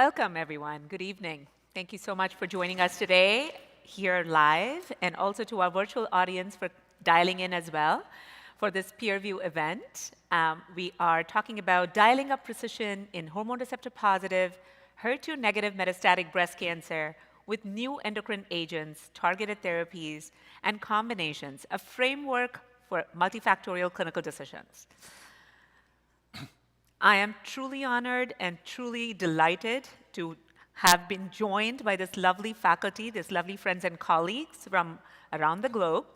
Welcome, everyone. Good evening. Thank you so much for joining us today here live, and also to our virtual audience for dialing in as well for this peer review event. We are talking about dialing up precision in hormone receptor positive, HER2 negative metastatic breast cancer with new endocrine agents, targeted therapies, and combinations, a framework for multifactorial clinical decisions. I am truly honored and truly delighted to have been joined by this lovely faculty, these lovely friends and colleagues from around the globe.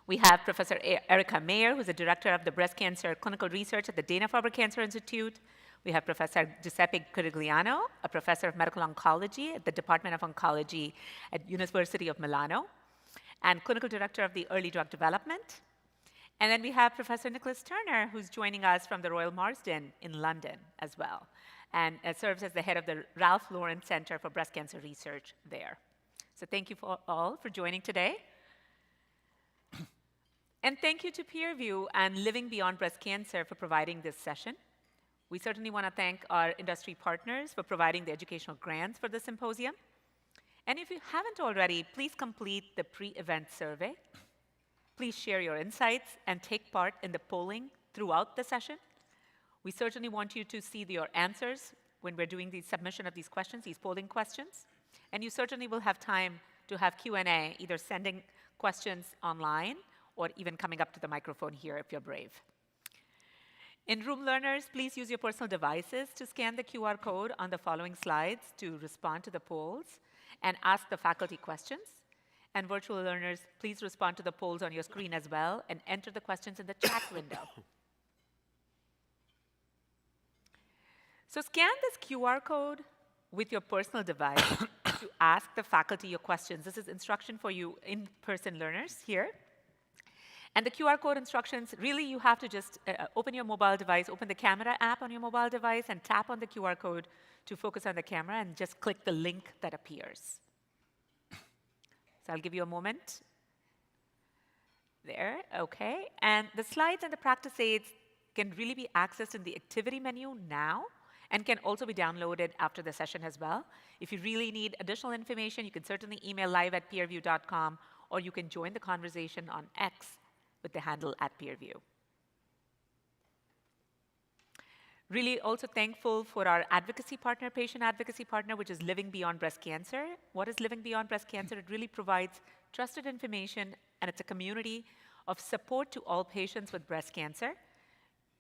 We have Professor Erica Mayer, who's the Director of the Breast Cancer Clinical Research at the Dana-Farber Cancer Institute. We have Professor Giuseppe Corigliano, a Professor of Medical Oncology at the Department of Oncology at University of Milano, and Clinical Director of the Early Drug Development. And then we have Professor Nicholas Turner, who's joining us from the Royal Marsden in London as well, and serves as the head of the Ralph Lauren Center for Breast Cancer Research there. So thank you all for joining today. And thank you to PeerView and Living Beyond Breast Cancer for providing this session. We certainly want to thank our industry partners for providing the educational grants for the symposium. And if you haven't already, please complete the pre-event survey. Please share your insights and take part in the polling throughout the session. We certainly want you to see your answers when we're doing the submission of these questions, these polling questions. And you certainly will have time to have Q&A, either sending questions online or even coming up to the microphone here if you're brave. In-room learners, please use your personal devices to scan the QR code on the following slides to respond to the polls and ask the faculty questions. And virtual learners, please respond to the polls on your screen as well and enter the questions in the chat window. So scan this QR code with your personal device to ask the faculty your questions. This is instruction for you in-person learners here. And the QR code instructions, really you have to just open your mobile device, open the camera app on your mobile device and tap on the QR code to focus on the camera and just click the link that appears. So I'll give you a moment. There, okay. And the slides and the practice aids can really be accessed in the activity menu now and can also be downloaded after the session as well. If you really need additional information, you can certainly email live@peerview.com, or you can join the conversation on X with the handle @peerview. Really also thankful for our advocacy partner, patient advocacy partner, which is Living Beyond Breast Cancer. What is Living Beyond Breast Cancer? It really provides trusted information, and it's a community of support to all patients with breast cancer.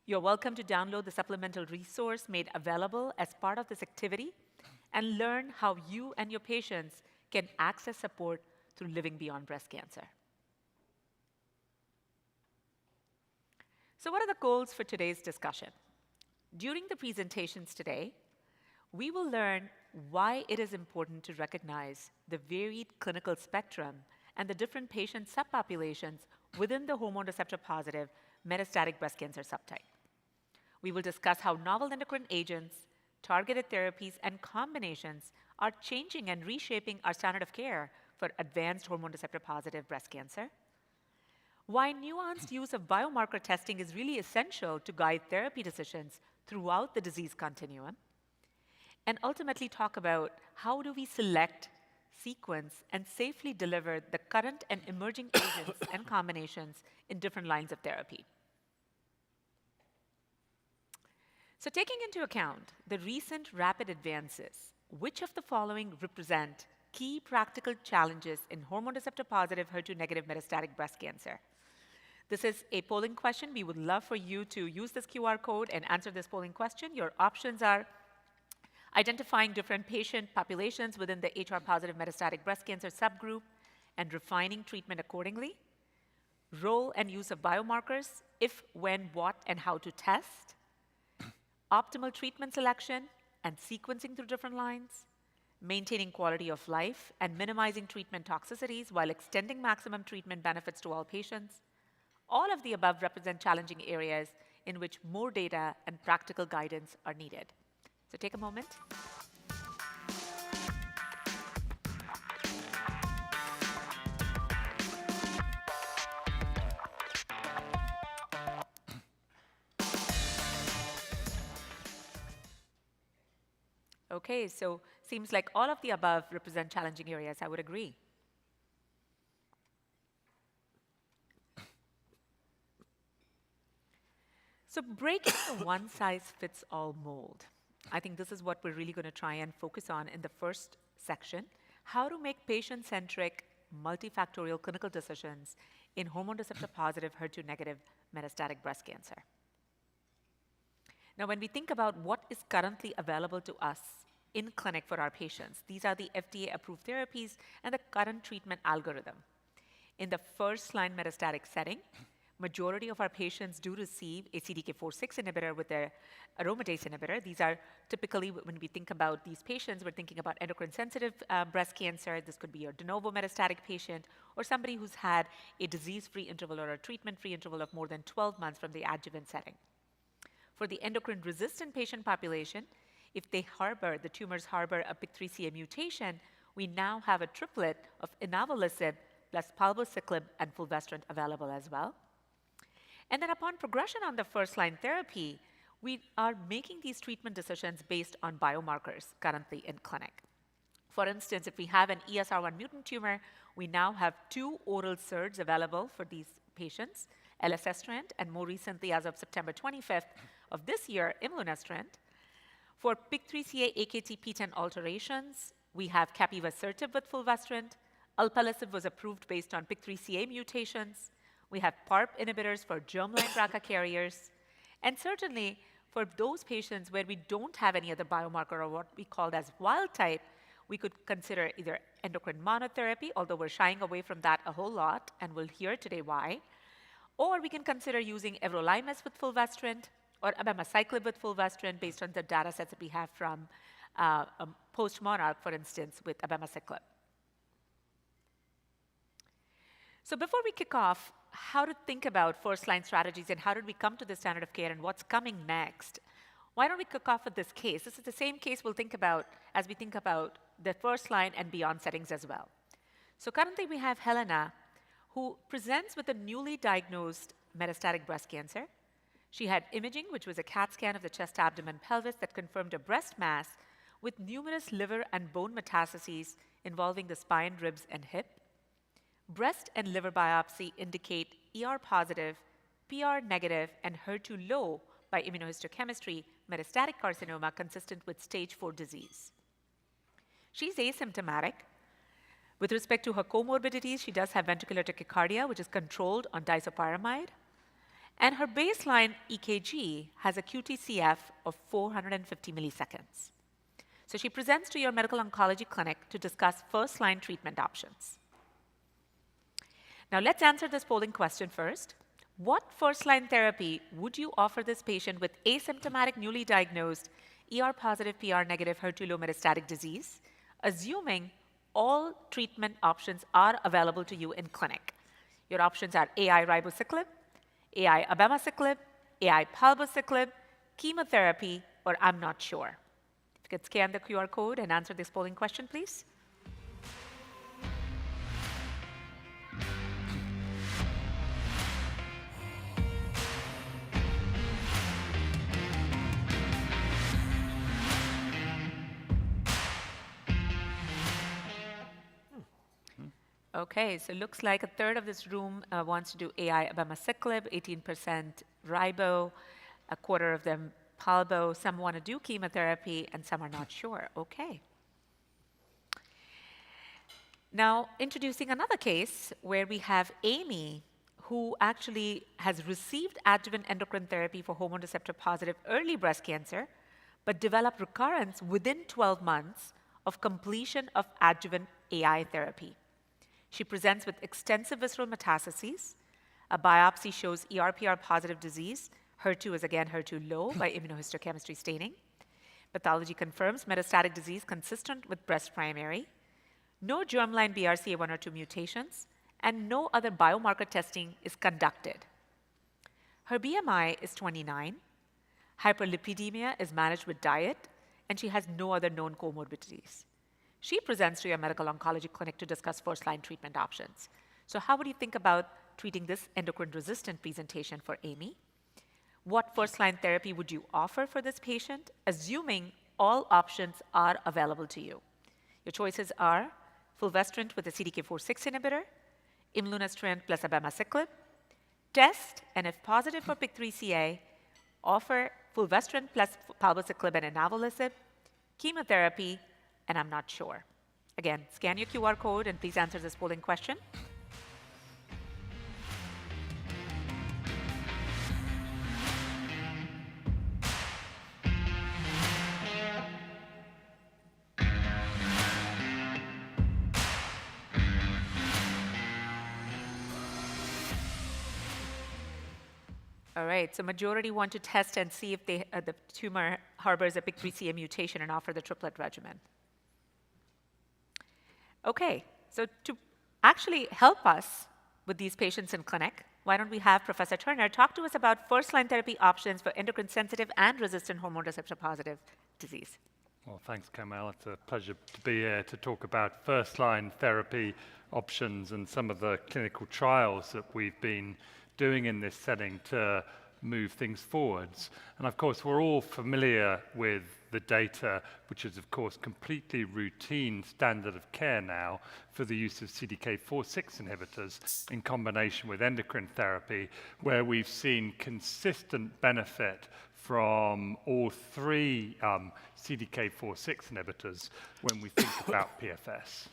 You're welcome to download the supplemental resource made available as part of this activity and learn how you and your patients can access support through Living Beyond Breast Cancer. So what are the goals for today's discussion? During the presentations today, we will learn why it is important to recognize the varied clinical spectrum and the different patient subpopulations within the hormone receptor positive metastatic breast cancer subtype. We will discuss how novel endocrine agents, targeted therapies, and combinations are changing and reshaping our standard of care for advanced hormone receptor positive breast cancer. Why nuanced use of biomarker testing is really essential to guide therapy decisions throughout the disease continuum, and ultimately talk about how do we select, sequence, and safely deliver the current and emerging agents and combinations in different lines of therapy. So taking into account the recent rapid advances, which of the following represent key practical challenges in hormone receptor positive HER2 negative metastatic breast cancer? This is a polling question. We would love for you to use this QR code and answer this polling question. Your options are identifying different patient populations within the HR positive metastatic breast cancer subgroup and refining treatment accordingly, role and use of biomarkers, if, when, what, and how to test, optimal treatment selection and sequencing through different lines, maintaining quality of life and minimizing treatment toxicities while extending maximum treatment benefits to all patients. All of the above represent challenging areas in which more data and practical guidance are needed. So take a moment. Okay, so seems like all of the above represent challenging areas. I would agree. So breaking the one-size-fits-all mold. I think this is what we're really going to try and focus on in the first section, how to make patient-centric, multifactorial clinical decisions in hormone receptor positive, HER2 negative metastatic breast cancer. Now, when we think about what is currently available to us in clinic for our patients, these are the FDA-approved therapies and the current treatment algorithm. In the first-line metastatic setting, majority of our patients do receive a CDK4/6 inhibitor with their aromatase inhibitor. These are typically, when we think about these patients, we're thinking about endocrine-sensitive breast cancer. This could be a de novo metastatic patient or somebody who's had a disease-free interval or a treatment-free interval of more than 12 months from the adjuvant setting. For the endocrine-resistant patient population, if the tumors harbor a PIK3CA mutation, we now have a triplet of inavolisib plus palbociclib and fulvestrant available as well. And then upon progression on the first-line therapy, we are making these treatment decisions based on biomarkers currently in clinic. For instance, if we have an ESR1 mutant tumor, we now have 2 oral SERDs available for these patients, elacestrant, and more recently, as of September 25th of this year, imlunestrant. For PIK3CA AKT-PTEN alterations, we have capivasertib with fulvestrant. Alpelisib was approved based on PIK3CA mutations. We have PARP inhibitors for germline BRCA carriers. And certainly, for those patients where we don't have any other biomarker or what we call as wild type, we could consider either endocrine monotherapy, although we're shying away from that a whole lot, and we'll hear today why. Or we can consider using everolimus with fulvestrant or abemaciclib with fulvestrant based on the data sets that we have from post-monarch, for instance, with abemaciclib. So before we kick off, how to think about first-line strategies and how did we come to the standard of care and what's coming next, why don't we kick off with this case? This is the same case we'll think about as we think about the first-line and beyond settings as well. So currently we have Helena, who presents with a newly diagnosed metastatic breast cancer. She had imaging, which was a CAT scan of the chest, abdomen, pelvis that confirmed a breast mass with numerous liver and bone metastases involving the spine, ribs, and hip. Breast and liver biopsy indicate ER positive, PR negative, and HER2 low by immunohistochemistry metastatic carcinoma consistent with stage 4 disease. She's asymptomatic. With respect to her comorbidities, she does have ventricular tachycardia, which is controlled on disopyramide. And her baseline EKG has a QTCF of 450 milliseconds. So she presents to your medical oncology clinic to discuss first-line treatment options. Now let's answer this polling question first. What first-line therapy would you offer this patient with asymptomatic, newly diagnosed, ER-positive, PR-negative, HER2-low metastatic disease, assuming all treatment options are available to you in clinic? Your options are AI ribociclib, AI abemaciclib, AI palbociclib, chemotherapy, or I'm not sure. If you could scan the QR code and answer this polling question, please. Okay, so looks like a third of this room wants to do AI abemaciclib, 18% ribo, a quarter of them palbo, some want to do chemotherapy, and some are not sure. Okay. Now, introducing another case where we have Amy, who actually has received adjuvant endocrine therapy for hormone receptor positive early breast cancer, but developed recurrence within 12 months of completion of adjuvant AI therapy. She presents with extensive visceral metastases. A biopsy shows ER/PR positive disease. HER2 is again HER2 low by immunohistochemistry staining. Pathology confirms metastatic disease consistent with breast primary. No germline BRCA1 or 2 mutations, and no other biomarker testing is conducted. Her BMI is 29. Hyperlipidemia is managed with diet, and she has no other known comorbidities. She presents to your medical oncology clinic to discuss first-line treatment options. So how would you think about treating this endocrine-resistant presentation for Amy? What first-line therapy would you offer for this patient, assuming all options are available to you. Your choices are fulvestrant with a CDK4/6 inhibitor, imlunestrant plus abemaciclib, test, and if positive for PIK3CA, offer fulvestrant plus palbociclib and inavolisib, chemotherapy, and I'm not sure. Again, scan your QR code and please answer this polling question. All right, so majority want to test and see if the tumor harbors a PIK3CA mutation and offer the triplet regimen. Okay, so to actually help us with these patients in clinic, why don't we have Professor Turner talk to us about first-line therapy options for endocrine-sensitive and resistant hormone receptor-positive disease. Well, thanks, Kamal. It's a pleasure to be here to talk about first-line therapy options and some of the clinical trials that we've been doing in this setting to move things forwards. And of course, we're all familiar with the data, which is of course completely routine standard of care now for the use of CDK4/6 inhibitors in combination with endocrine therapy, where we've seen consistent benefit from all three CDK4/6 inhibitors when we think about PFS.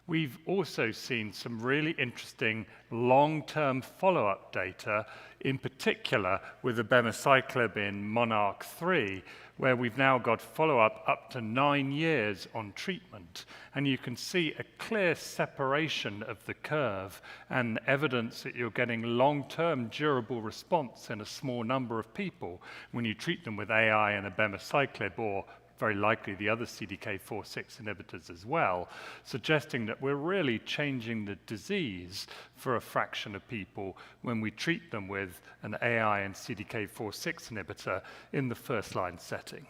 We've also seen some really interesting long-term follow-up data, in particular with abemaciclib in Monarch 3, where we've now got follow-up up to 9 years on treatment. And you can see a clear separation of the curve and evidence that you're getting long-term durable response in a small number of people when you treat them with AI and abemaciclib, or very likely the other CDK4/6 inhibitors as well, suggesting that we're really changing the disease for a fraction of people when we treat them with an AI and CDK4/6 inhibitor in the first-line setting.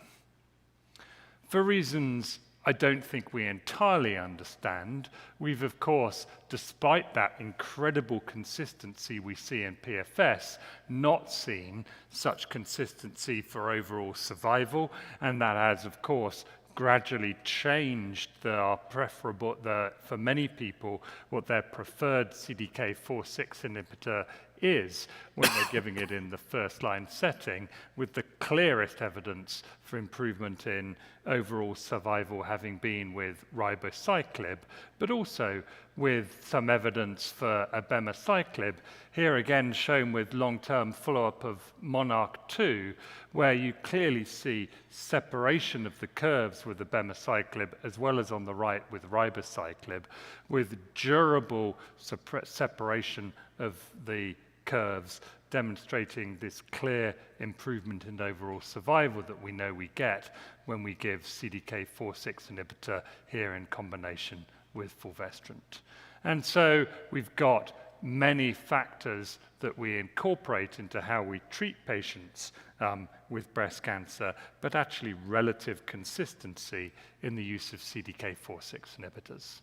For reasons I don't think we entirely understand, we've of course, despite that incredible consistency we see in PFS, not seen such consistency for overall survival, and that has of course gradually changed for many people what their preferred CDK4/6 inhibitor is when they're giving it in the first-line setting, with the clearest evidence for improvement in overall survival having been with ribociclib, but also with some evidence for abemaciclib, here again shown with long-term follow-up of Monarch 2, where you clearly see separation of the curves with abemaciclib, as well as on the right with ribociclib, with durable separation of the curves, demonstrating this clear improvement in overall survival that we know we get when we give CDK4/6 inhibitor here in combination with fulvestrant. And so we've got many factors that we incorporate into how we treat patients with breast cancer, but actually relative consistency in the use of CDK4/6 inhibitors.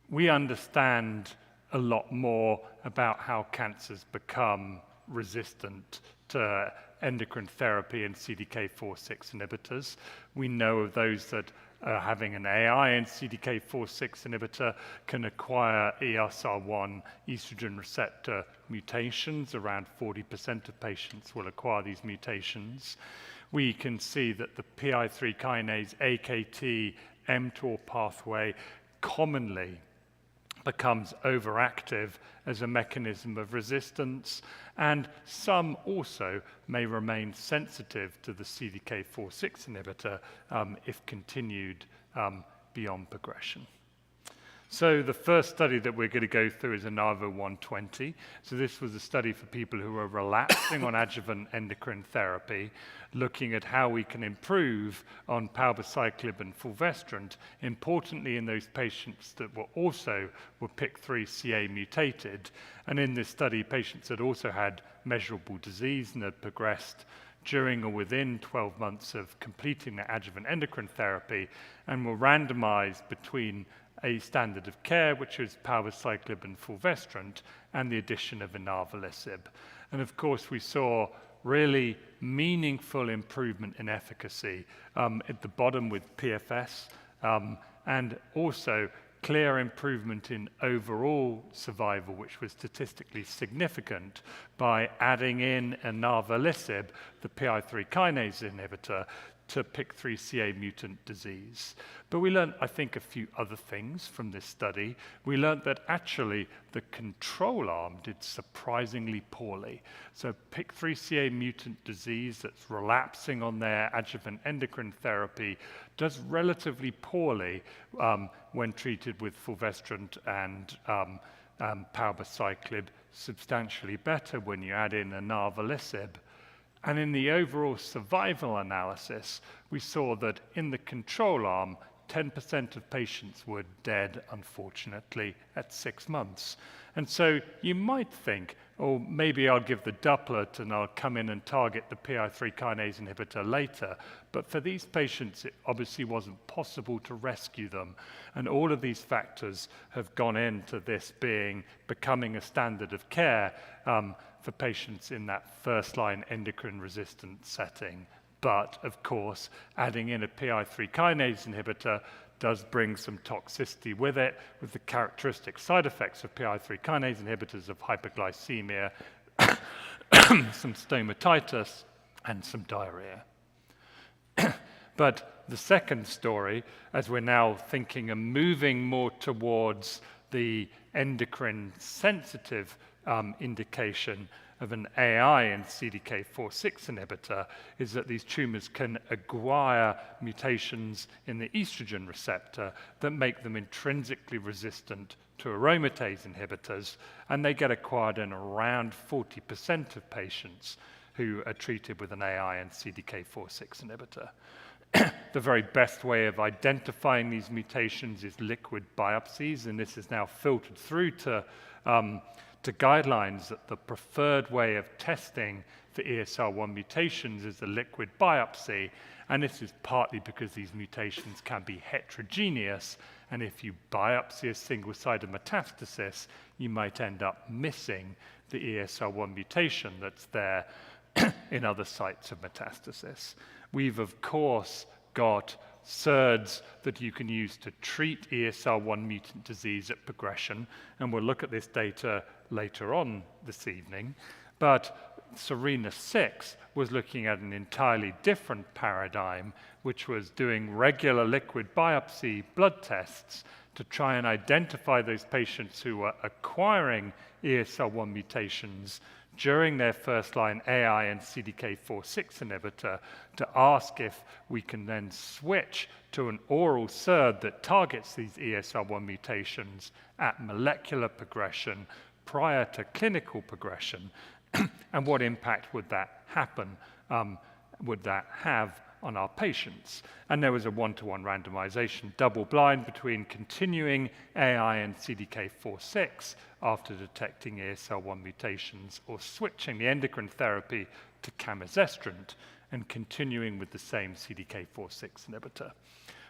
We understand a lot more about how cancers become resistant to endocrine therapy and CDK4/6 inhibitors. We know of those that are having an AI and CDK4/6 inhibitor can acquire ESR1 estrogen receptor mutations. Around 40% of patients will acquire these mutations. We can see that the PI3 kinase AKT mTOR pathway commonly becomes overactive as a mechanism of resistance, and some also may remain sensitive to the CDK4/6 inhibitor if continued beyond progression. So the first study that we're going to go through is INAVO 120. So this was a study for people who are relapsing on adjuvant endocrine therapy, looking at how we can improve on palbociclib and fulvestrant, importantly in those patients that were PIK3CA mutated. And in this study, patients had also had measurable disease and had progressed during or within 12 months of completing their adjuvant endocrine therapy, and were randomized between a standard of care, which is palbociclib and fulvestrant, and the addition of inavolisib. And of course, we saw really meaningful improvement in efficacy at the bottom with PFS, and also clear improvement in overall survival, which was statistically significant by adding in inavolisib, the PI3 kinase inhibitor, to PIK3CA mutant disease. But we learned, I think, a few other things from this study. We learned that actually the control arm did surprisingly poorly. So PIK3CA mutant disease that's relapsing on their adjuvant endocrine therapy does relatively poorly when treated with fulvestrant and palbociclib, substantially better when you add in inavolisib. And in the overall survival analysis, we saw that in the control arm, 10% of patients were dead, unfortunately, at 6 months. And so you might think, oh, maybe I'll give the doublet and I'll come in and target the PI3 kinase inhibitor later. But for these patients, it obviously wasn't possible to rescue them. And all of these factors have gone into this becoming a standard of care for patients in that first-line endocrine-resistant setting. But, of course, adding in a PI3 kinase inhibitor does bring some toxicity with it, with the characteristic side effects of PI3 kinase inhibitors of hyperglycemia, some stomatitis, and some diarrhea. But the second story, as we're now thinking and moving more towards the endocrine-sensitive indication of an AI and CDK4/6 inhibitor, is that these tumors can acquire mutations in the estrogen receptor that make them intrinsically resistant to aromatase inhibitors, and they get acquired in around 40% of patients who are treated with an AI and CDK4/6 inhibitor. The very best way of identifying these mutations is liquid biopsies, and this is now filtered through to guidelines that the preferred way of testing for ESR1 mutations is a liquid biopsy, and this is partly because these mutations can be heterogeneous, and if you biopsy a single site of metastasis, you might end up missing the ESR1 mutation that's there in other sites of metastasis. We've, of course, got SERDs that you can use to treat ESR1 mutant disease at progression, and we'll look at this data later on this evening. But SERENA-6 was looking at an entirely different paradigm, which was doing regular liquid biopsy blood tests to try and identify those patients who were acquiring ESR1 mutations during their first-line AI and CDK4/6 inhibitor, to ask if we can then switch to an oral SERD that targets these ESR1 mutations at molecular progression prior to clinical progression, and what impact would that have on our patients. And there was a one-to-one randomization, double-blind, between continuing AI and CDK4/6 after detecting ESR1 mutations, or switching the endocrine therapy to camizestrant and continuing with the same CDK4/6 inhibitor.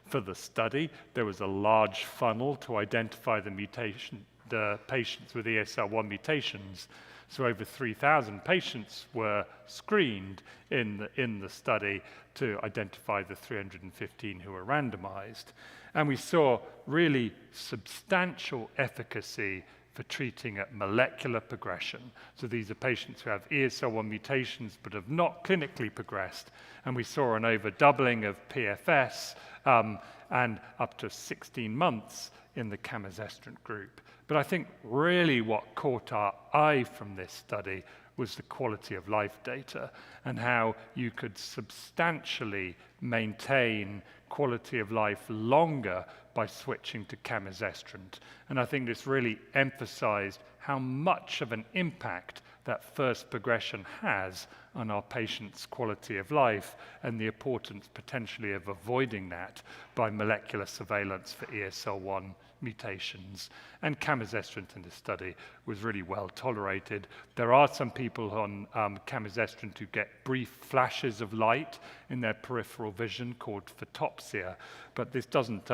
For the study, there was a large funnel to identify the patients with ESR1 mutations. So over 3,000 patients were screened in the study to identify the 315 who were randomized. And we saw really substantial efficacy for treating at molecular progression. So these are patients who have ESR1 mutations but have not clinically progressed. And we saw an over doubling of PFS and up to 16 months in the camizestrant group. But I think really what caught our eye from this study was the quality of life data and how you could substantially maintain quality of life longer by switching to camizestrant. And I think this really emphasized how much of an impact that first progression has on our patients' quality of life, and the importance potentially of avoiding that by molecular surveillance for ESR1 mutations. And camizestrant in this study was really well tolerated. There are some people on camizestrant who get brief flashes of light in their peripheral vision called photopsia, but this doesn't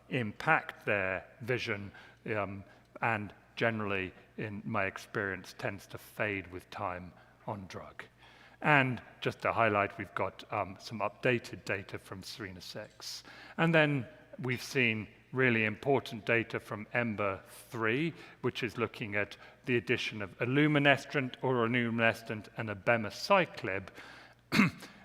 impact their vision and generally, in my experience, tends to fade with time on drug. And just to highlight, we've got some updated data from SERENA-6. And then we've seen really important data from EMBER-3, which is looking at the addition of aluminescent or aluminescent and abemaciclib.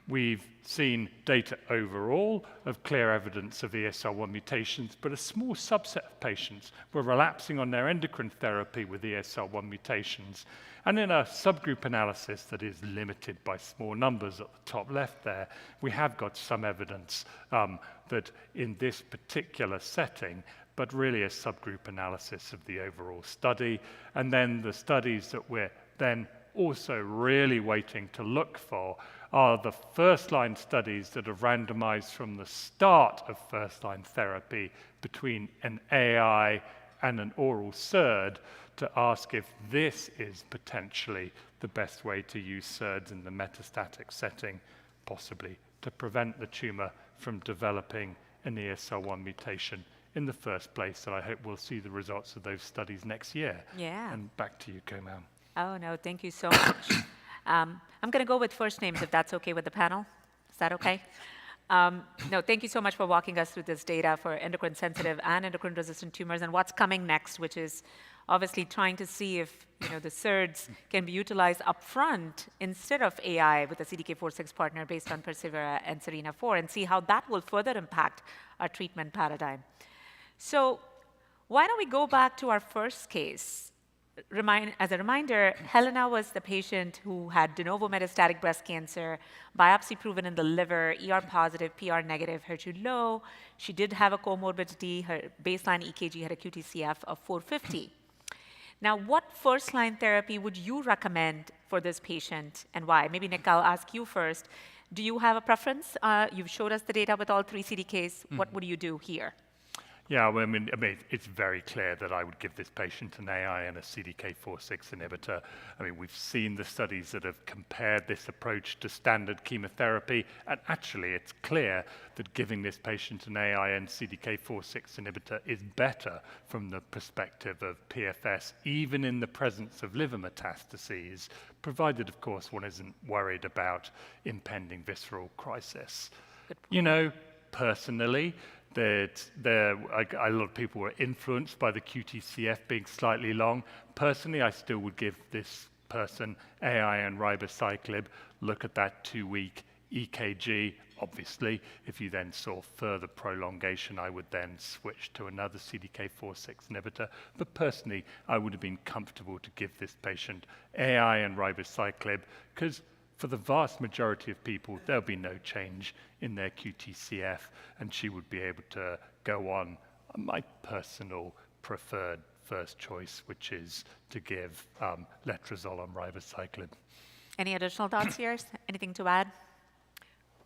We've seen data overall of clear evidence of ESR1 mutations, but a small subset of patients were relapsing on their endocrine therapy with ESR1 mutations. And in a subgroup analysis that is limited by small numbers at the top left there, we have got some evidence that in this particular setting, but really a subgroup analysis of the overall study. And then the studies that we're then also really waiting to look for are the first-line studies that are randomized from the start of first-line therapy between an AI and an oral SERD to ask if this is potentially the best way to use SERDs in the metastatic setting, possibly to prevent the tumor from developing an ESR1 mutation in the first place. And I hope we'll see the results of those studies next year. Yeah. And back to you, Komal. Oh, no, thank you so much. I'm going to go with first names, if that's okay with the panel. Is that okay? No, thank you so much for walking us through this data for endocrine-sensitive and endocrine-resistant tumors and what's coming next, which is obviously trying to see if the SERDs can be utilized upfront instead of AI with a CDK4/6 partner based on Persevera and SERENA-4 and see how that will further impact our treatment paradigm. So why don't we go back to our first case? As a reminder, Helena was the patient who had de novo metastatic breast cancer, biopsy proven in the liver, ER positive, PR negative, HER2 low. She did have a comorbidity. Her baseline EKG had a QTCF of 450. Now, what first-line therapy would you recommend for this patient and why? Maybe, Nick, I'll ask you first. Do you have a preference? You've showed us the data with all 3 CDKs. What would you do here? Yeah, well, I mean, it's very clear that I would give this patient an AI and a CDK4/6 inhibitor. I mean, we've seen the studies that have compared this approach to standard chemotherapy, and actually it's clear that giving this patient an AI and CDK4/6 inhibitor is better from the perspective of PFS, even in the presence of liver metastases, provided, of course, one isn't worried about impending visceral crisis. Personally, a lot of people were influenced by the QTCF being slightly long. Personally, I still would give this person AI and ribociclib, look at that 2-week EKG. Obviously, if you then saw further prolongation, I would then switch to another CDK4/6 inhibitor. But personally, I would have been comfortable to give this patient AI and ribociclib because for the vast majority of people, there'll be no change in their QTCF, and she would be able to go on my personal preferred first choice, which is to give letrozole and ribociclib. Any additional thoughts here? Anything to add?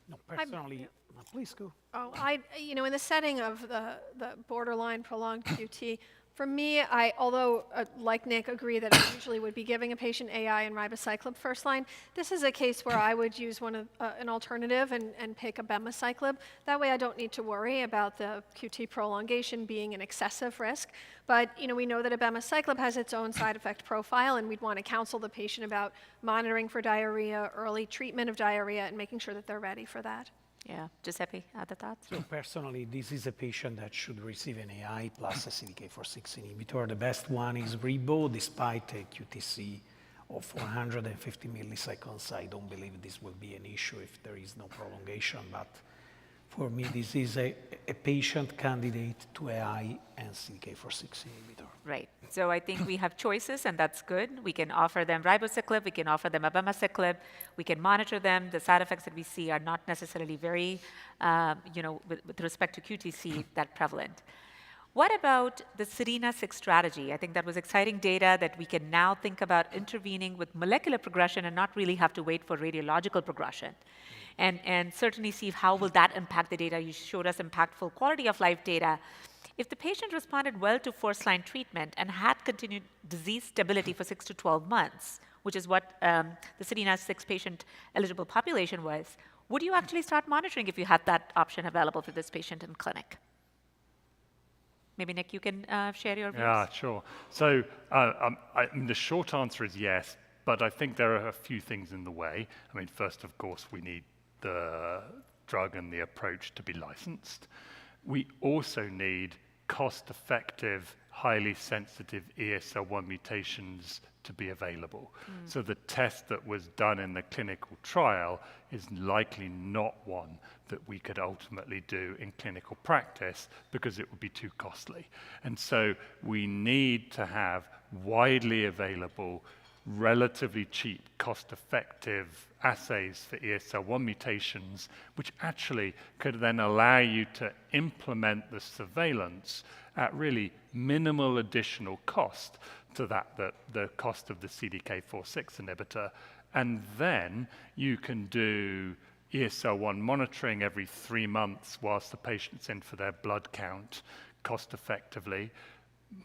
No, personally, please go. Oh, in the setting of the borderline prolonged QT, for me, although like Nick, agree that I usually would be giving a patient AI and ribociclib first line, this is a case where I would use an alternative and pick abemaciclib. That way I don't need to worry about the QT prolongation being an excessive risk. But we know that abemaciclib has its own side effect profile, and we'd want to counsel the patient about monitoring for diarrhea, early treatment of diarrhea, and making sure that they're ready for that. Yeah, Giuseppe, other thoughts? So personally, this is a patient that should receive an AI plus a CDK4/6 inhibitor. The best one is Ribo, despite a QTC of 450 milliseconds. I don't believe this will be an issue if there is no prolongation, but for me, this is a patient candidate to AI and CDK4/6 inhibitor. Right. So I think we have choices, and that's good. We can offer them ribociclib, we can offer them abemaciclib, we can monitor them. The side effects that we see are not necessarily very, with respect to QTC, that prevalent. What about the SERENA-6 strategy? I think that was exciting data that we can now think about intervening with molecular progression and not really have to wait for radiological progression. And certainly see how will that impact the data. You showed us impactful quality of life data. If the patient responded well to first-line treatment and had continued disease stability for 6 to 12 months, which is what the SERENA-6 patient eligible population was, would you actually start monitoring if you had that option available for this patient in clinic? Maybe, Nick, you can share your views. Yeah, sure. So the short answer is yes, but I think there are a few things in the way. I mean, first, of course, we need the drug and the approach to be licensed. We also need cost-effective, highly sensitive ESR1 mutations to be available. So the test that was done in the clinical trial is likely not one that we could ultimately do in clinical practice because it would be too costly. And so we need to have widely available, relatively cheap, cost-effective assays for ESR1 mutations, which actually could then allow you to implement the surveillance at really minimal additional cost to the cost of the CDK4/6 inhibitor. And then you can do ESR1 monitoring every 3 months whilst the patient's in for their blood count cost effectively.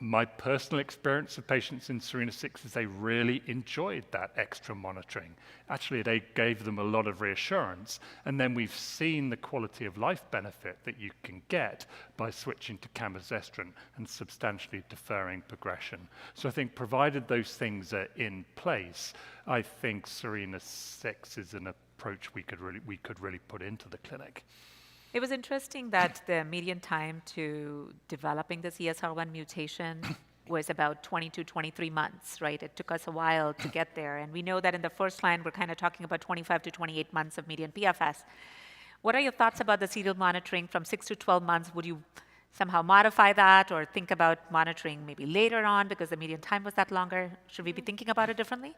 My personal experience of patients in SERENA-6 is they really enjoyed that extra monitoring. Actually, they gave them a lot of reassurance. And then we've seen the quality of life benefit that you can get by switching to camizestrant and substantially deferring progression. So I think provided those things are in place, I think SERENA-6 is an approach we could really put into the clinic. It was interesting that the median time to developing this ESR1 mutation was about 20 to 23 months, right? It took us a while to get there. And we know that in the first line, we're kind of talking about 25 to 28 months of median PFS. What are your thoughts about the serial monitoring from 6 to 12 months? Would you somehow modify that or think about monitoring maybe later on because the median time was that longer? Should we be thinking about it differently?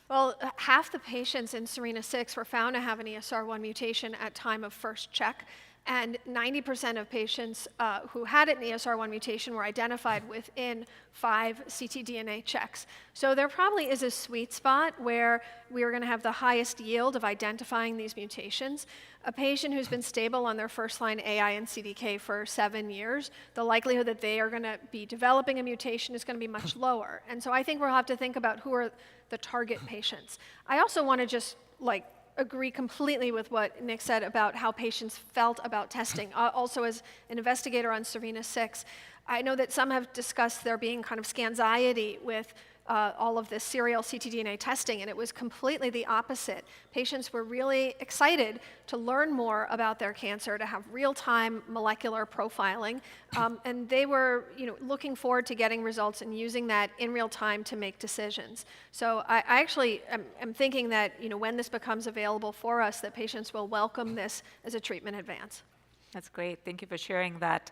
Well, half the patients in SERENA-6 were found to have an ESR1 mutation at time of first check. And 90% of patients who had an ESR1 mutation were identified within 5 ctDNA checks. So there probably is a sweet spot where we are going to have the highest yield of identifying these mutations. A patient who's been stable on their first-line AI and CDK for 7 years, the likelihood that they are going to be developing a mutation is going to be much lower. And so I think we'll have to think about who are the target patients. I also want to just agree completely with what Nick said about how patients felt about testing. Also, as an investigator on SERENA-6, I know that some have discussed there being kind of scanxiety with all of this serial ctDNA testing, and it was completely the opposite. Patients were really excited to learn more about their cancer, to have real-time molecular profiling, and they were looking forward to getting results and using that in real time to make decisions. So I actually am thinking that when this becomes available for us, that patients will welcome this as a treatment advance. That's great. Thank you for sharing that.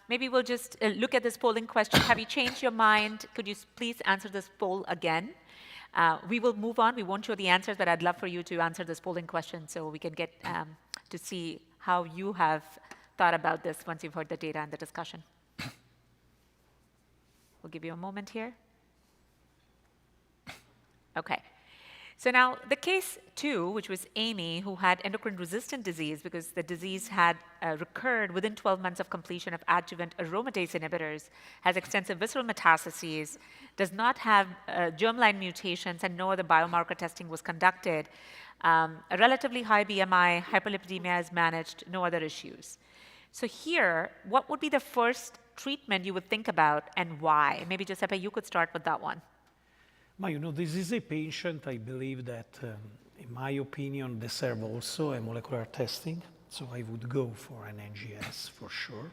Maybe we'll just look at this polling question. Have you changed your mind? Could you please answer this poll again? We will move on. We won't show the answers, but I'd love for you to answer this polling question so we can get to see how you have thought about this once you've heard the data and the discussion. We'll give you a moment here. Okay. So now the case 2, which was Amy, who had endocrine-resistant disease because the disease had recurred within 12 months of completion of adjuvant aromatase inhibitors, has extensive visceral metastases, does not have germline mutations, and no other biomarker testing was conducted. A relatively high BMI, hyperlipidemia is managed, no other issues. So here, what would be the first treatment you would think about and why? Maybe Giuseppe, you could start with that one. Well, this is a patient, I believe, that, in my opinion, deserve also a molecular testing. So I would go for an NGS for sure,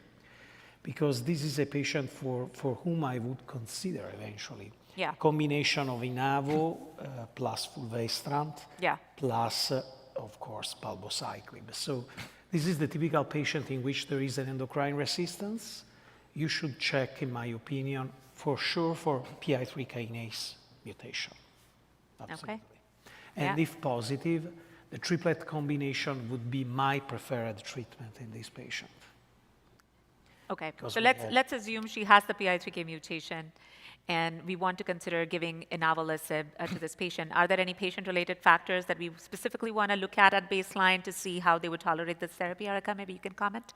because this is a patient for whom I would consider eventually a combination of Inavo plus fulvestrant plus, of course, palbociclib. So this is the typical patient in which there is an endocrine resistance. You should check, in my opinion, for sure for PI3 kinase mutation. Absolutely. Okay. And if positive, the triplet combination would be my preferred treatment in this patient. Okay, so let's assume she has the PI3K mutation and we want to consider giving inavolisib to this patient. Are there any patient-related factors that we specifically want to look at baseline to see how they would tolerate this therapy? Erica, maybe you can comment?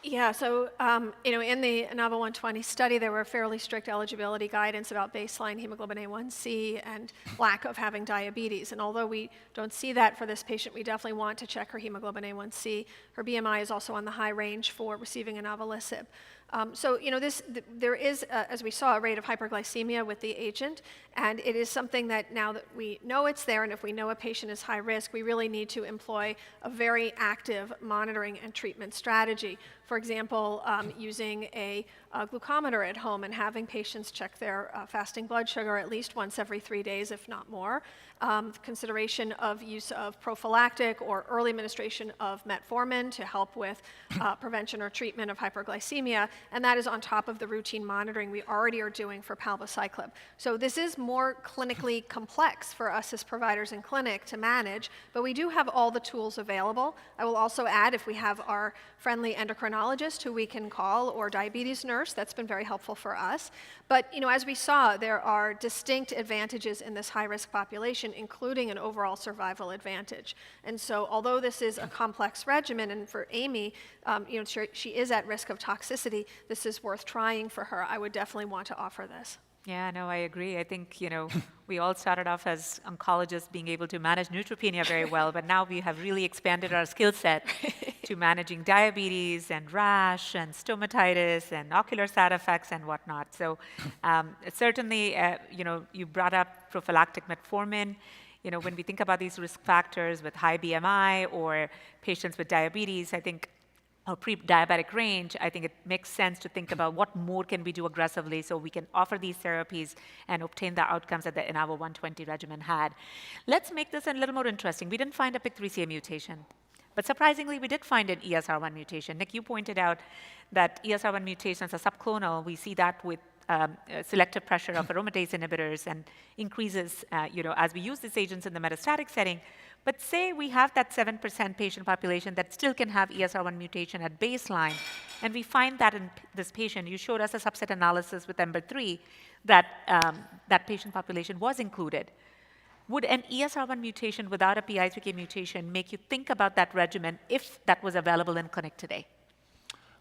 Yeah, so in the INAVO120 study, there were fairly strict eligibility guidance about baseline hemoglobin A1C and lack of having diabetes. And although we don't see that for this patient, we definitely want to check her hemoglobin A1C. Her BMI is also on the high range for receiving inavolisib. So, there is, as we saw, a rate of hyperglycemia with the agent, and it is something that now that we know it's there, and if we know a patient is high risk, we really need to employ a very active monitoring and treatment strategy. For example, using a glucometer at home and having patients check their fasting blood sugar at least once every 3 days, if not more. Consideration of use of prophylactic or early administration of metformin to help with prevention or treatment of hyperglycemia, and that is on top of the routine monitoring we already are doing for palbociclib. So this is more clinically complex for us as providers in clinic to manage, but we do have all the tools available. I will also add, if we have our friendly endocrinologist who we can call, or diabetes nurse, that's been very helpful for us. But as we saw, there are distinct advantages in this high-risk population, including an overall survival advantage. And so although this is a complex regimen, and for Amy, she is at risk of toxicity, this is worth trying for her. I would definitely want to offer this. Yeah, no, I agree. I think, we all started off as oncologists being able to manage neutropenia very well, but now we have really expanded our skill set to managing diabetes and rash and stomatitis and ocular side effects and whatnot. So certainly, you brought up prophylactic metformin. When we think about these risk factors with high BMI or patients with diabetes, I think, or pre-diabetic range, I think it makes sense to think about what more can we do aggressively so we can offer these therapies and obtain the outcomes that the INAVO 120 regimen had. Let's make this a little more interesting. We didn't find a PIK3CA mutation, but surprisingly, we did find an ESR1 mutation. Nick, you pointed out that ESR1 mutations are subclonal. We see that with selective pressure of aromatase inhibitors and increases, as we use these agents in the metastatic setting. But say we have that 7% patient population that still can have ESR1 mutation at baseline, and we find that in this patient. You showed us a subset analysis with EMBER-3 that that patient population was included. Would an ESR1 mutation without a PI3K mutation make you think about that regimen if that was available in clinic today?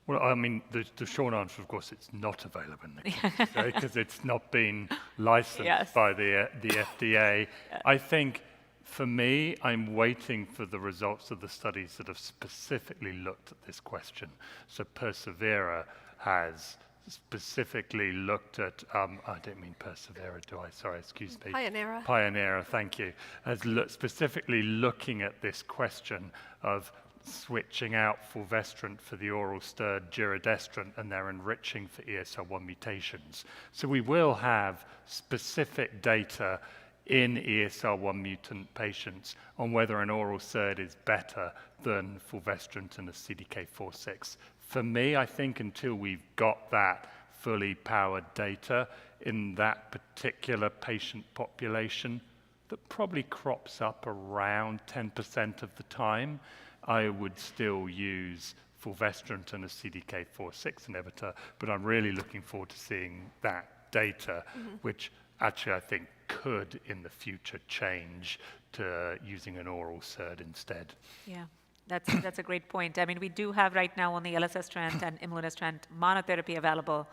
Well, I mean, the short answer, of course, it's not available in the clinic today because it's not been licensed by the FDA. I think, for me, I'm waiting for the results of the studies that have specifically looked at this question. So Persevera has specifically looked at, I don't mean Persevera, do I? Sorry, excuse me. Pioneera. Pioneera, thank you. Has specifically looking at this question of switching out fulvestrant for the oral STIR giredestrant, and they're enriching for ESR1 mutations. So we will have specific data in ESR1 mutant patients on whether an oral SERD is better than fulvestrant and a CDK4/6. For me, I think until we've got that fully powered data in that particular patient population that probably crops up around 10% of the time, I would still use fulvestrant and a CDK4/6 inhibitor, but I'm really looking forward to seeing that data, which actually I think could in the future change to using an oral SERD instead. Yeah, that's a great point. I mean, we do have right now only elacestrant and imlunestrant monotherapy available,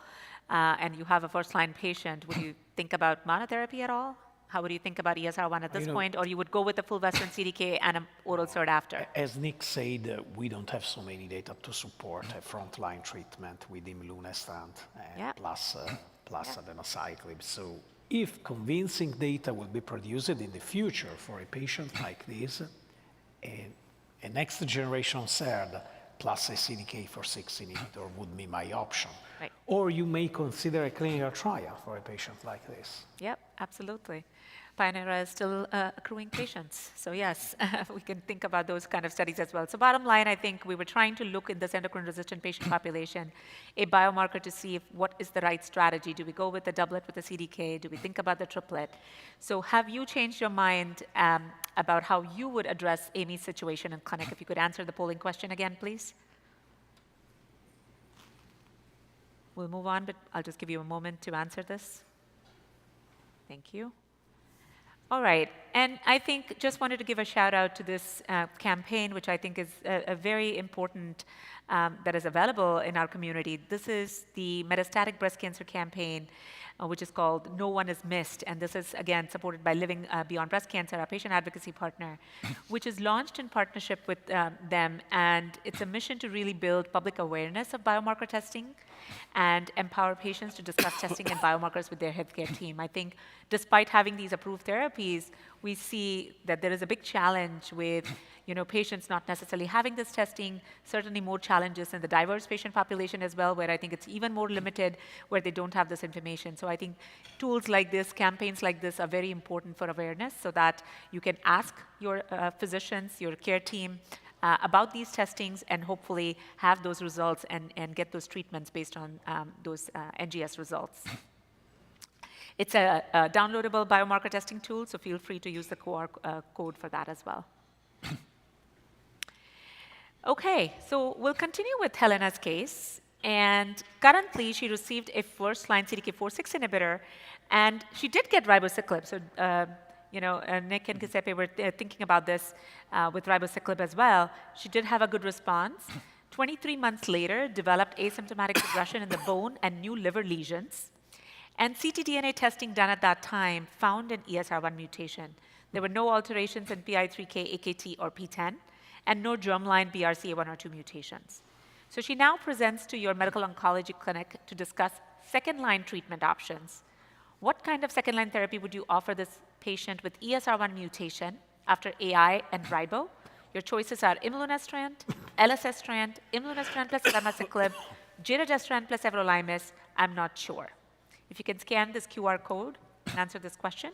and you have a first-line patient. Would you think about monotherapy at all? How would you think about ESR1 at this point, or you would go with the fulvestrant CDK and an oral SERD after? As Nick said, we don't have so many data to support a frontline treatment with imlunestrant plus abemaciclib. So if convincing data will be produced in the future for a patient like this, a next generation SERD plus a CDK4/6 inhibitor would be my option. Right. Or you may consider a clinical trial for a patient like this. Yep, absolutely. Pioneera is still accruing patients. So yes, we can think about those kind of studies as well. So bottom line, I think we were trying to look in this endocrine-resistant patient population, a biomarker to see what is the right strategy. Do we go with the doublet with the CDK? Do we think about the triplet? So have you changed your mind about how you would address Amy's situation in clinic? If you could answer the polling question again, please. We'll move on, but I'll just give you a moment to answer this. Thank you. All right, and I think just wanted to give a shout out to this campaign, which I think is a very important, that is available in our community. This is the metastatic breast cancer campaign, which is called No One Is Missed, and this is, again, supported by Living Beyond Breast Cancer, our patient advocacy partner, which is launched in partnership with them, and it's a mission to really build public awareness of biomarker testing and empower patients to discuss testing and biomarkers with their healthcare team. I think despite having these approved therapies, we see that there is a big challenge with patients not necessarily having this testing, certainly more challenges in the diverse patient population as well, where I think it's even more limited, where they don't have this information. So I think tools like this, campaigns like this are very important for awareness so that you can ask your physicians, your care team, about these testings and hopefully have those results and get those treatments based on those NGS results. It's a downloadable biomarker testing tool, so feel free to use the QR code for that as well. Okay, so we'll continue with Helena's case. And currently, she received a first-line CDK4/6 inhibitor, and she did get ribociclib. So, Nick and Giuseppe were thinking about this with ribociclib as well. She did have a good response. 23 months later, developed asymptomatic progression in the bone and new liver lesions. And ctDNA testing done at that time found an ESR1 mutation. There were no alterations in PI3K, AKT, or PTEN, and no germline BRCA1 or 2 mutations. So she now presents to your medical oncology clinic to discuss second-line treatment options. What kind of second-line therapy would you offer this patient with ESR1 mutation after AI and ribo? Your choices are imlunestrant, elacestrant, imlunestrant plus abemaciclib, giredestrant plus everolimus. I'm not sure. If you can scan this QR code and answer this question.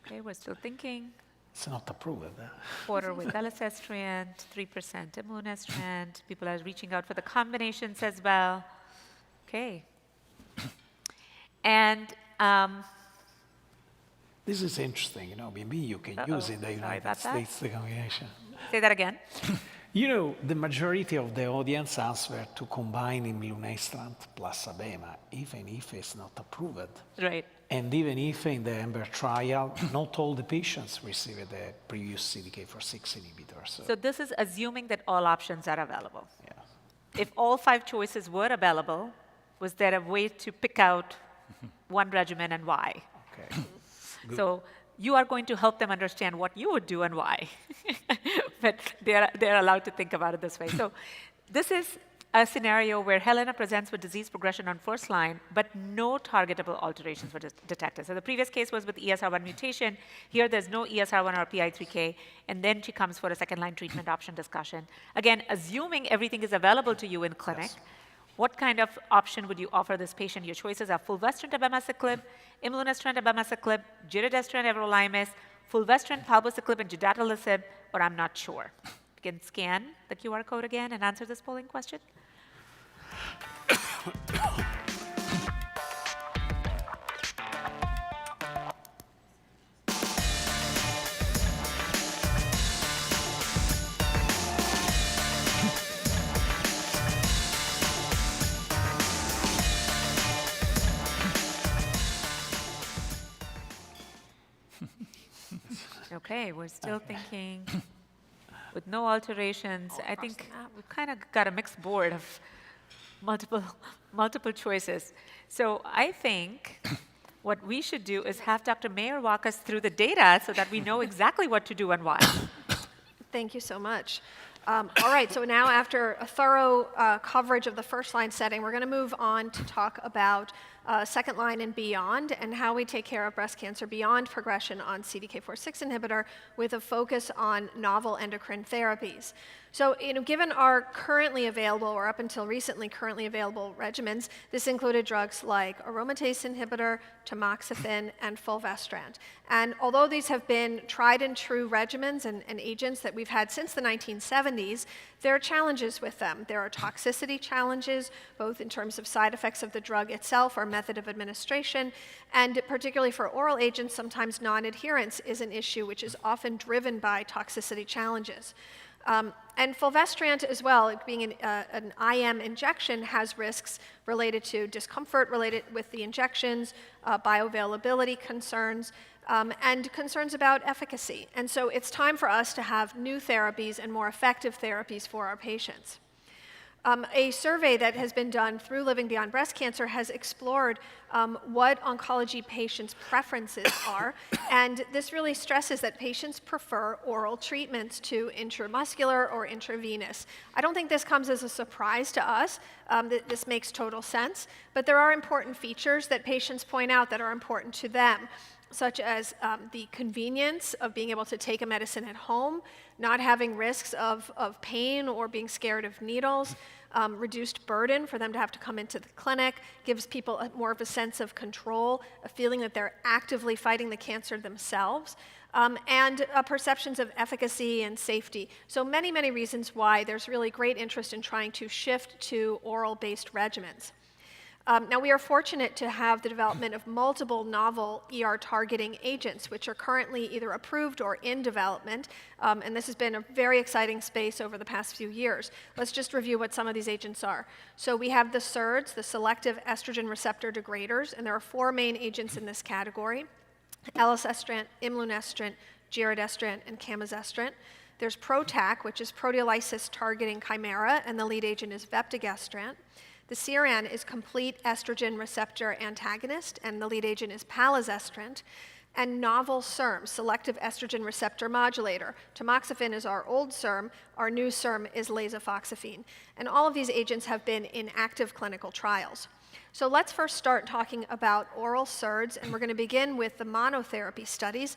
Okay, we're still thinking. It's not approved. Quarter with elacestrant, 3% imlunestrant. People are reaching out for the combinations as well. Okay. And this is interesting. Maybe you can use in the United States the combination. Say that again. The majority of the audience answered to combine imlunestrant plus abema, even if it's not approved. Right. And even if in the EMBER trial, not all the patients received the previous CDK4/6 inhibitor. So this is assuming that all options are available. Yeah. If all 5 choices were available, was there a way to pick out one regimen and why? Okay. So you are going to help them understand what you would do and why. But they're allowed to think about it this way. So this is a scenario where Helena presents with disease progression on first line, but no targetable alterations were detected. So the previous case was with ESR1 mutation. Here, there's no ESR1 or PI3K, and then she comes for a second-line treatment option discussion. Again, assuming everything is available to you in clinic, what kind of option would you offer this patient? Your choices are fulvestrant abemaciclib, imlunestrant abemaciclib, giredestrant everolimus, fulvestrant palbociclib, and gedatolisib, or I'm not sure. You can scan the QR code again and answer this polling question. Okay, we're still thinking. With no alterations, I think we've kind of got a mixed board of multiple choices. So I think what we should do is have Dr. Mayer walk us through the data so that we know exactly what to do and why. Thank you so much. All right, so now after a thorough coverage of the first-line setting, we're going to move on to talk about second line and beyond, and how we take care of breast cancer beyond progression on CDK4/6 inhibitor with a focus on novel endocrine therapies. So, given our currently available, or up until recently currently available regimens, this included drugs like aromatase inhibitor, tamoxifen, and fulvestrant. And although these have been tried and true regimens and agents that we've had since the 1970s, there are challenges with them. There are toxicity challenges, both in terms of side effects of the drug itself or method of administration, and particularly for oral agents, sometimes non-adherence is an issue which is often driven by toxicity challenges. And fulvestrant as well, being an IM injection, has risks related to discomfort related with the injections, bioavailability concerns, and concerns about efficacy. And so it's time for us to have new therapies and more effective therapies for our patients. A survey that has been done through Living Beyond Breast Cancer has explored what oncology patients' preferences are, and this really stresses that patients prefer oral treatments to intramuscular or intravenous. I don't think this comes as a surprise to us. This makes total sense, but there are important features that patients point out that are important to them, such as the convenience of being able to take a medicine at home, not having risks of pain or being scared of needles, reduced burden for them to have to come into the clinic, gives people more of a sense of control, a feeling that they're actively fighting the cancer themselves, and perceptions of efficacy and safety. So many, many reasons why there's really great interest in trying to shift to oral-based regimens. Now, we are fortunate to have the development of multiple novel ER-targeting agents, which are currently either approved or in development, and this has been a very exciting space over the past few years. Let's just review what some of these agents are. So we have the SERDs, the selective estrogen receptor degraders, and there are 4 main agents in this category: elacestrant, imlunestrant, giredestrant, and camizestrant. There's PROTAC, which is proteolysis-targeting chimera, and the lead agent is vepdegestrant. The CERAN is complete estrogen receptor antagonist, and the lead agent is palazestrant. And novel SERM, selective estrogen receptor modulator. Tamoxifen is our old SERM. Our new SERM is lasofoxifene. And all of these agents have been in active clinical trials. So let's first start talking about oral SERDs, and we're going to begin with the monotherapy studies,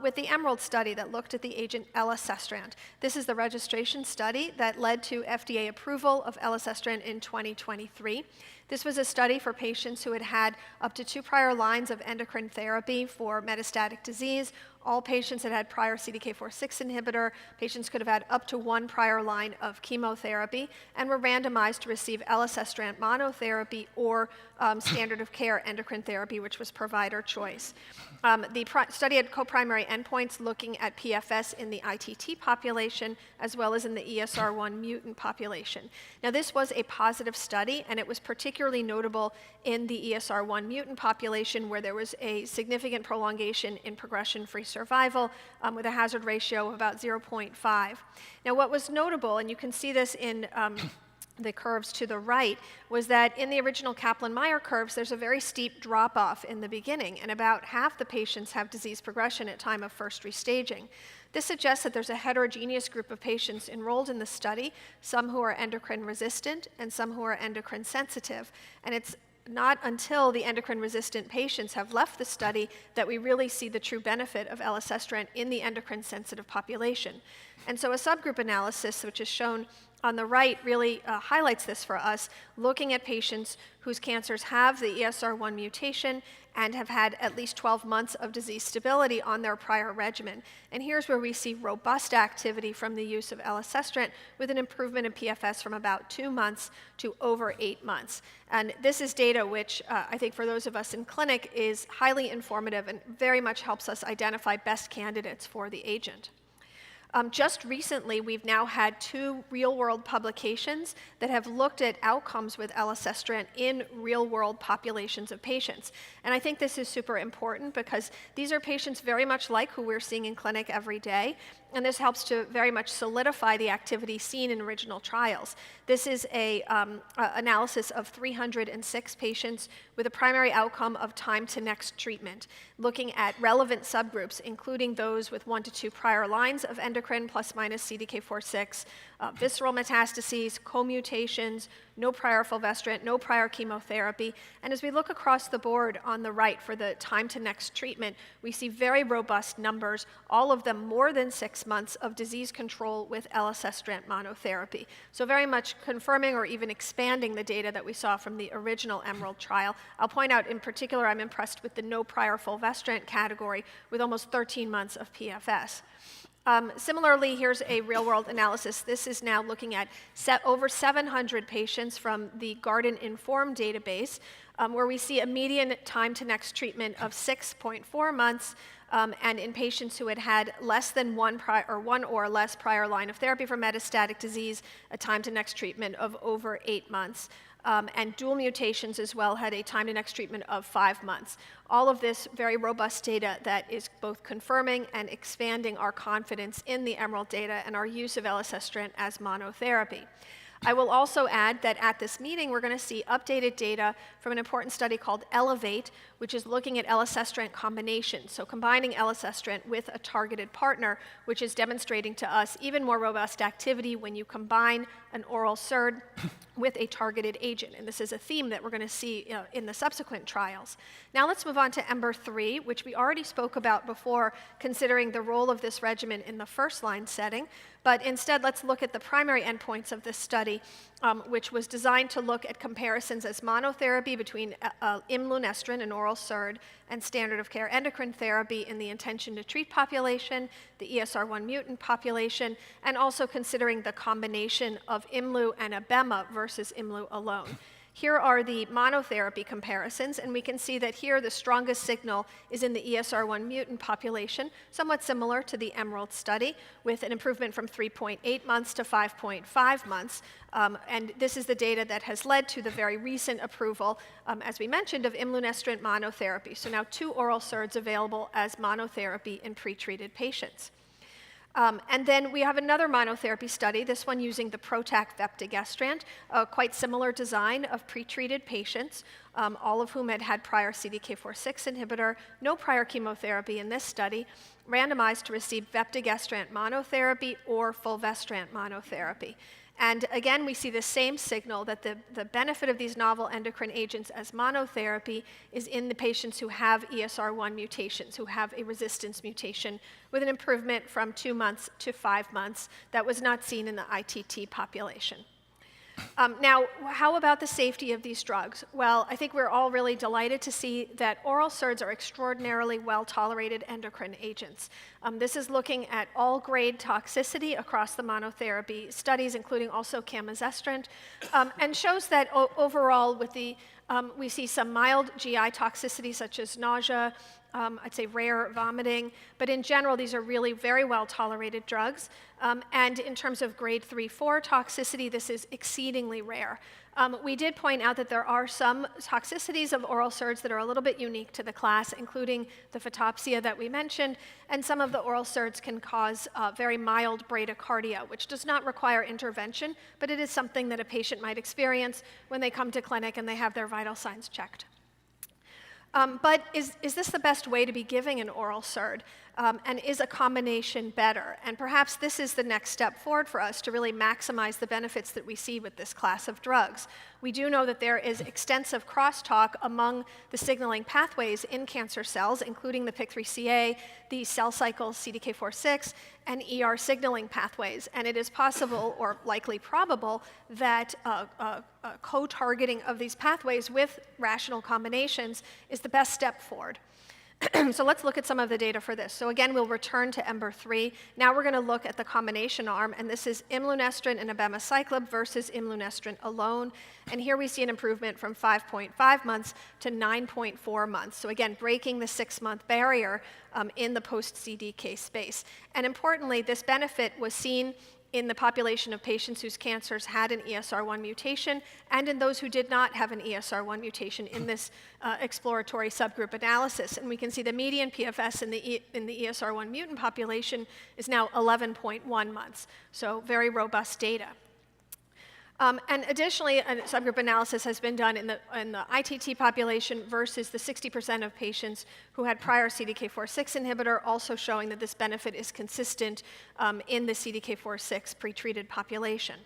with the EMERALD study that looked at the agent elacestrant. This is the registration study that led to FDA approval of elacestrant in 2023. This was a study for patients who had had up to 2 prior lines of endocrine therapy for metastatic disease. All patients had had prior CDK4/6 inhibitor. Patients could have had up to 1 prior line of chemotherapy and were randomized to receive elacestrant monotherapy or standard of care endocrine therapy, which was provider choice. The study had co-primary endpoints looking at PFS in the ITT population as well as in the ESR1 mutant population. Now, this was a positive study, and it was particularly notable in the ESR1 mutant population, where there was a significant prolongation in progression-free survival with a hazard ratio of about 0.5. Now, what was notable, and you can see this in the curves to the right, was that in the original Kaplan-Meier curves, there's a very steep drop-off in the beginning, and about half the patients have disease progression at time of first restaging. This suggests that there's a heterogeneous group of patients enrolled in the study, some who are endocrine resistant and some who are endocrine sensitive, and it's not until the endocrine-resistant patients have left the study that we really see the true benefit of elacestrant in the endocrine-sensitive population. And so a subgroup analysis, which is shown on the right, really highlights this for us, looking at patients whose cancers have the ESR1 mutation and have had at least 12 months of disease stability on their prior regimen. And here's where we see robust activity from the use of elacestrant, with an improvement in PFS from about 2 months to over 8 months. And this is data which I think for those of us in clinic is highly informative and very much helps us identify best candidates for the agent. Just recently, we've now had 2 real-world publications that have looked at outcomes with elacestrant in real-world populations of patients. And I think this is super important because these are patients very much like who we're seeing in clinic every day, and this helps to very much solidify the activity seen in original trials. This is a analysis of 306 patients with a primary outcome of time to next treatment, looking at relevant subgroups, including those with 1 to 2 prior lines of endocrine plus minus CDK4/6, visceral metastases, co-mutations, no prior fulvestrant, no prior chemotherapy. And as we look across the board on the right for the time to next treatment, we see very robust numbers, all of them more than 6 months of disease control with elacestrant monotherapy. So very much confirming or even expanding the data that we saw from the original EMERALD trial. I'll point out in particular, I'm impressed with the no prior fulvestrant category with almost 13 months of PFS. Similarly, here's a real-world analysis. This is now looking at over 700 patients from the Garden Inform database, where we see a median time to next treatment of 6.4 months, and in patients who had had less than one or less prior line of therapy for metastatic disease, a time to next treatment of over 8 months. and dual mutations as well had a time to next treatment of 5 months. All of this very robust data that is both confirming and expanding our confidence in the EMERALD data and our use of elacestrant as monotherapy. I will also add that at this meeting, we're going to see updated data from an important study called ELEVATE, which is looking at elacestrant combinations. So combining elacestrant with a targeted partner, which is demonstrating to us even more robust activity when you combine an oral SERD with a targeted agent. And this is a theme that we're going to see in the subsequent trials. Now let's move on to EMBER-3, which we already spoke about before, considering the role of this regimen in the first-line setting. But instead, let's look at the primary endpoints of this study, which was designed to look at comparisons as monotherapy between imlunestrant, an oral SERD, and standard of care endocrine therapy in the intention to treat population, the ESR1 mutant population, and also considering the combination of imlu and abema versus imlu alone. Here are the monotherapy comparisons, and we can see that here the strongest signal is in the ESR1 mutant population, somewhat similar to the EMERALD study, with an improvement from 3.8 months to 5.5 months. And this is the data that has led to the very recent approval, as we mentioned, of imlunestrant monotherapy. So now 2 oral SERDs available as monotherapy in pretreated patients. And then we have another monotherapy study, this one using the PROTAC vepdegestrant, a quite similar design of pretreated patients, all of whom had had prior CDK4/6 inhibitor, no prior chemotherapy in this study, randomized to receive vepdegestrant monotherapy or fulvestrant monotherapy. And again, we see the same signal that the benefit of these novel endocrine agents as monotherapy is in the patients who have ESR1 mutations, who have a resistance mutation, with an improvement from 2 months to 5 months that was not seen in the ITT population. Now, how about the safety of these drugs? Well, I think we're all really delighted to see that oral SERDs are extraordinarily well-tolerated endocrine agents. This is looking at all-grade toxicity across the monotherapy studies, including also camizestrant, and shows that overall with the we see some mild GI toxicity such as nausea, I'd say rare vomiting, but in general, these are really very well-tolerated drugs. And in terms of grade 3/4 toxicity, this is exceedingly rare. We did point out that there are some toxicities of oral SERDs that are a little bit unique to the class, including the photopsia that we mentioned, and some of the oral SERDs can cause very mild bradycardia, which does not require intervention, but it is something that a patient might experience when they come to clinic and they have their vital signs checked. But is this the best way to be giving an oral SERD? And is a combination better? And perhaps this is the next step forward for us to really maximize the benefits that we see with this class of drugs. We do know that there is extensive crosstalk among the signaling pathways in cancer cells, including the PIK3CA, the cell cycle CDK4/6, and ER signaling pathways. And it is possible, or likely probable, that co-targeting of these pathways with rational combinations is the best step forward. So let's look at some of the data for this. So again, we'll return to EMBER-3. Now we're going to look at the combination arm, and this is imlunestrant and abemaciclib versus imlunestrant alone. And here we see an improvement from 5.5 months to 9.4 months. So again, breaking the 6-month barrier in the post-CDK space. And importantly, this benefit was seen in the population of patients whose cancers had an ESR1 mutation and in those who did not have an ESR1 mutation in this exploratory subgroup analysis. And we can see the median PFS in the ESR1 mutant population is now 11.1 months. So very robust data. And additionally, a subgroup analysis has been done in the ITT population versus the 60% of patients who had prior CDK4/6 inhibitor, also showing that this benefit is consistent in the CDK4/6 pretreated population.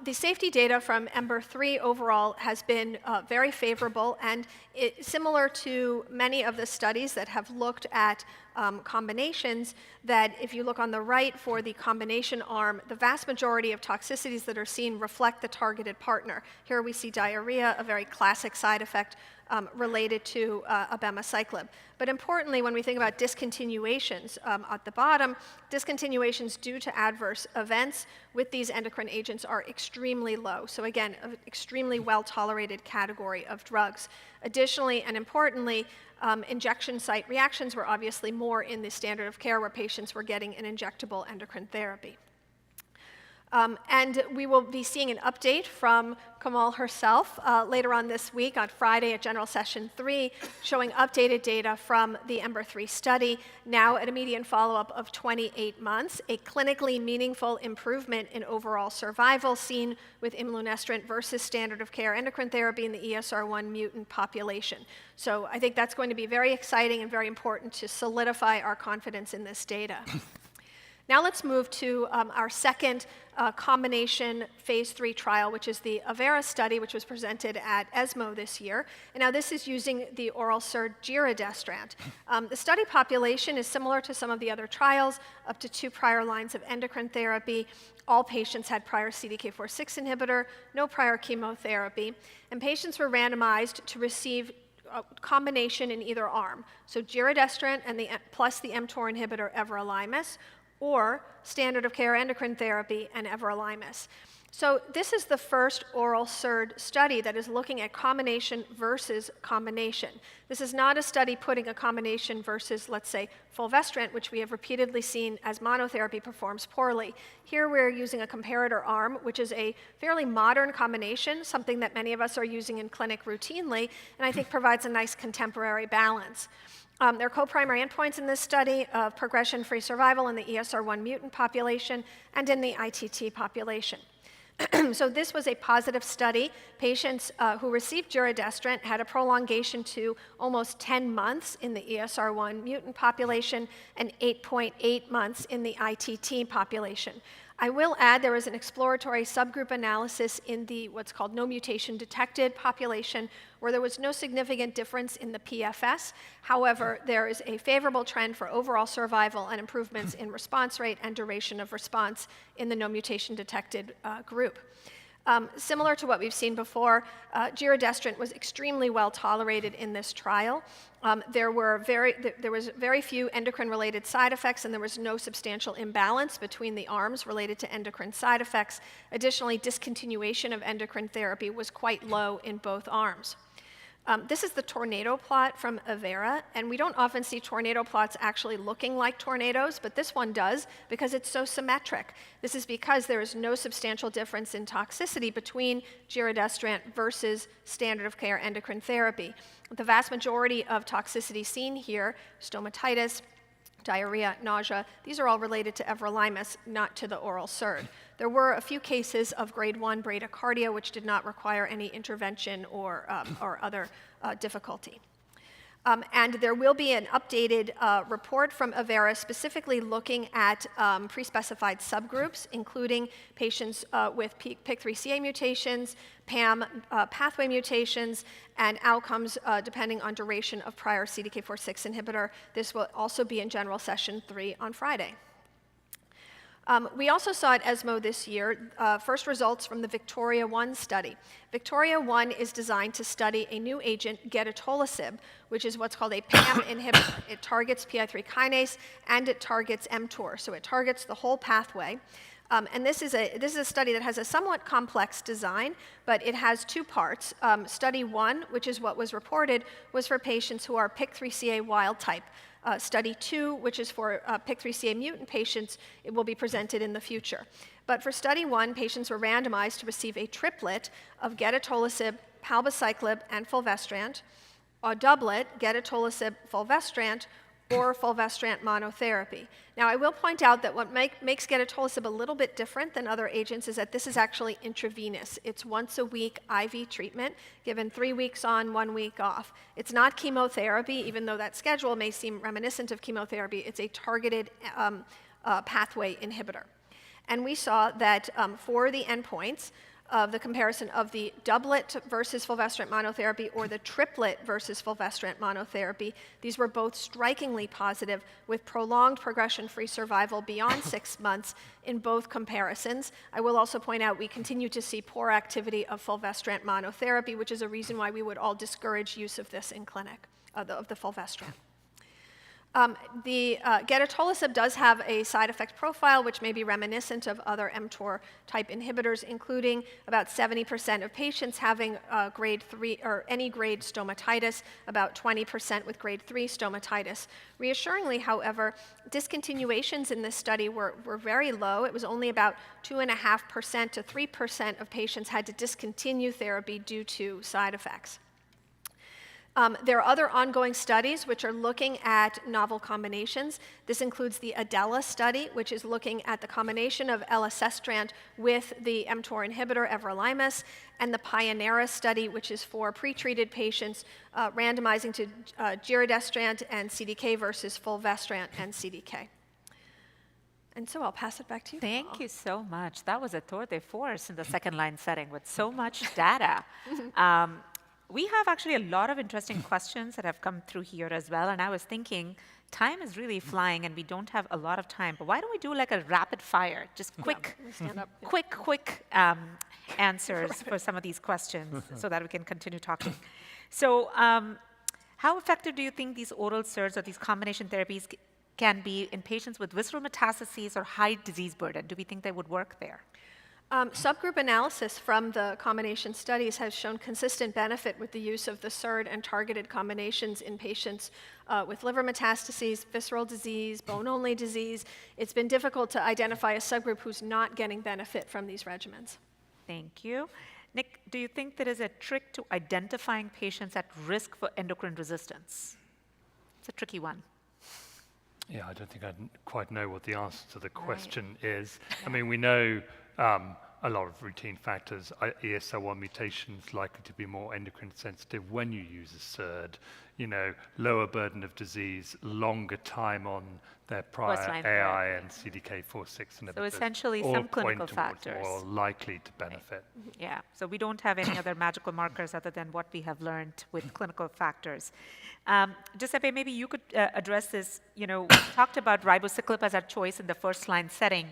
The safety data from EMBER-3 overall has been very favorable, and similar to many of the studies that have looked at combinations, that if you look on the right for the combination arm, the vast majority of toxicities that are seen reflect the targeted partner. Here we see diarrhea, a very classic side effect related to abemaciclib. But importantly, when we think about discontinuations at the bottom, discontinuations due to adverse events with these endocrine agents are extremely low. So again, an extremely well-tolerated category of drugs. Additionally, and importantly, injection site reactions were obviously more in the standard of care where patients were getting an injectable endocrine therapy. And we will be seeing an update from Kamal herself later on this week on Friday at General Session 3, showing updated data from the EMBER-3 study, now at a median follow-up of 28 months, a clinically meaningful improvement in overall survival seen with imlunestrant versus standard of care endocrine therapy in the ESR1 mutant population. So I think that's going to be very exciting and very important to solidify our confidence in this data. Now let's move to our second combination phase 3 trial, which is the Avera study, which was presented at ESMO this year. And now this is using the oral SERD giredestrant. The study population is similar to some of the other trials, up to 2 prior lines of endocrine therapy. All patients had prior CDK4/6 inhibitor, no prior chemotherapy. And patients were randomized to receive a combination in either arm. So giredestrant and plus the mTOR inhibitor everolimus, or standard of care endocrine therapy and everolimus. So this is the first oral SERD study that is looking at combination versus combination. This is not a study putting a combination versus, let's say, fulvestrant, which we have repeatedly seen as monotherapy performs poorly. Here we're using a comparator arm, which is a fairly modern combination, something that many of us are using in clinic routinely, and I think provides a nice contemporary balance. There are co-primary endpoints in this study of progression-free survival in the ESR1 mutant population and in the ITT population. So this was a positive study. Patients who received giredestrant had a prolongation to almost 10 months in the ESR1 mutant population and 8.8 months in the ITT population. I will add there was an exploratory subgroup analysis in the what's called no mutation detected population, where there was no significant difference in the PFS. However, there is a favorable trend for overall survival and improvements in response rate and duration of response in the no mutation detected group. Similar to what we've seen before, giredestrant was extremely well tolerated in this trial. There was very few endocrine-related side effects, and there was no substantial imbalance between the arms related to endocrine side effects. Additionally, discontinuation of endocrine therapy was quite low in both arms. This is the tornado plot from Avera, and we don't often see tornado plots actually looking like tornadoes, but this one does because it's so symmetric. This is because there is no substantial difference in toxicity between giredestrant versus standard of care endocrine therapy. The vast majority of toxicity seen here, stomatitis, diarrhea, nausea, these are all related to everolimus, not to the oral SERD. There were a few cases of grade 1 bradycardia, which did not require any intervention or other difficulty. And there will be an updated report from Avera specifically looking at pre-specified subgroups, including patients with PIK3CA mutations, PAM pathway mutations, and outcomes depending on duration of prior CDK4/6 inhibitor. This will also be in General Session 3 on Friday. We also saw at ESMO this year first results from the Victoria-1 study. Victoria-1 is designed to study a new agent, gedatolisib, which is what's called a PAM inhibitor. It targets PI3 kinase and it targets mTOR, so it targets the whole pathway. And this is a study that has a somewhat complex design, but it has 2 parts. Study 1, which is what was reported, was for patients who are PIK3CA wild type. Study 2, which is for PIK3CA mutant patients, it will be presented in the future. But for study 1, patients were randomized to receive a triplet of gedatolisib, palbociclib, and fulvestrant, a doublet, gedatolisib, fulvestrant, or fulvestrant monotherapy. Now, I will point out that what makes gedatolisib a little bit different than other agents is that this is actually intravenous. It's once a week IV treatment, given 3 weeks on, 1 week off. It's not chemotherapy, even though that schedule may seem reminiscent of chemotherapy. It's a targeted pathway inhibitor. And we saw that for the endpoints of the comparison of the doublet versus fulvestrant monotherapy or the triplet versus fulvestrant monotherapy, these were both strikingly positive with prolonged progression-free survival beyond 6 months in both comparisons. I will also point out we continue to see poor activity of fulvestrant monotherapy, which is a reason why we would all discourage use of this in clinic, of the fulvestrant. The gedatolisib does have a side effect profile which may be reminiscent of other mTOR type inhibitors, including about 70% of patients having grade 3 or any grade stomatitis, about 20% with grade 3 stomatitis. Reassuringly, however, discontinuations in this study were very low. It was only about 2.5% to 3% of patients had to discontinue therapy due to side effects. There are other ongoing studies which are looking at novel combinations. This includes the ADELA study, which is looking at the combination of elacestrant with the mTOR inhibitor everolimus, and the Pioneera study, which is for pretreated patients randomizing to giredestrant and CDK versus fulvestrant and CDK. And so I'll pass it back to you. Thank you so much. That was a tour de force in the second line setting with so much data. We have actually a lot of interesting questions that have come through here as well. And I was thinking, time is really flying and we don't have a lot of time. But why don't we do like a rapid fire, just quick, quick answers for some of these questions so that we can continue talking. So how effective do you think these oral SERDs or these combination therapies can be in patients with visceral metastases or high disease burden? Do we think they would work there? Subgroup analysis from the combination studies has shown consistent benefit with the use of the SERD and targeted combinations in patients with liver metastases, visceral disease, bone-only disease. It's been difficult to identify a subgroup who's not getting benefit from these regimens. Thank you. Nick, do you think there is a trick to identifying patients at risk for endocrine resistance? It's a tricky one. Yeah, I don't think I quite know what the answer to the question is. I mean, we know a lot of routine factors. ESR1 mutations likely to be more endocrine sensitive when you use a SERD. You know, lower burden of disease, longer time on their prior First-line AI therapy. and CDK4/6 inhibitors. So essentially all some point clinical towards factors. more likely to benefit. Yeah, so we don't have any other magical markers other than what we have learned with clinical factors. Giuseppe, maybe you could address this. You know, we talked about ribociclib as our choice in the first-line setting.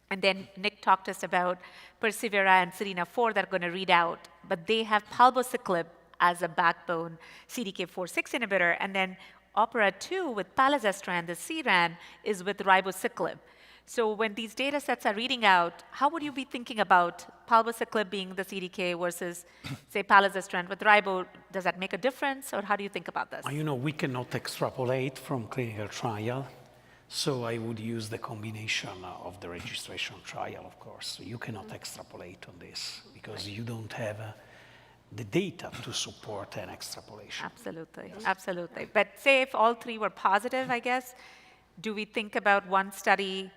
And then Nick talked to us about Persevera and Serena-4 that are going to read out, but they have palbociclib as a backbone CDK4/6 inhibitor, and then OPERA-2 with palazestrant, the CERAN, is with ribociclib. So when these data sets are reading out, how would you be thinking about palbociclib being the CDK versus, say, palazestrant with ribo? Does that make a difference, or how do you think about this? You know, we cannot extrapolate from clinical trial. So I would use the combination of the registration trial, of course. You cannot extrapolate on this because you don't have the data to support an extrapolation. Absolutely, absolutely. But say if all three were positive, I guess, do we think about one study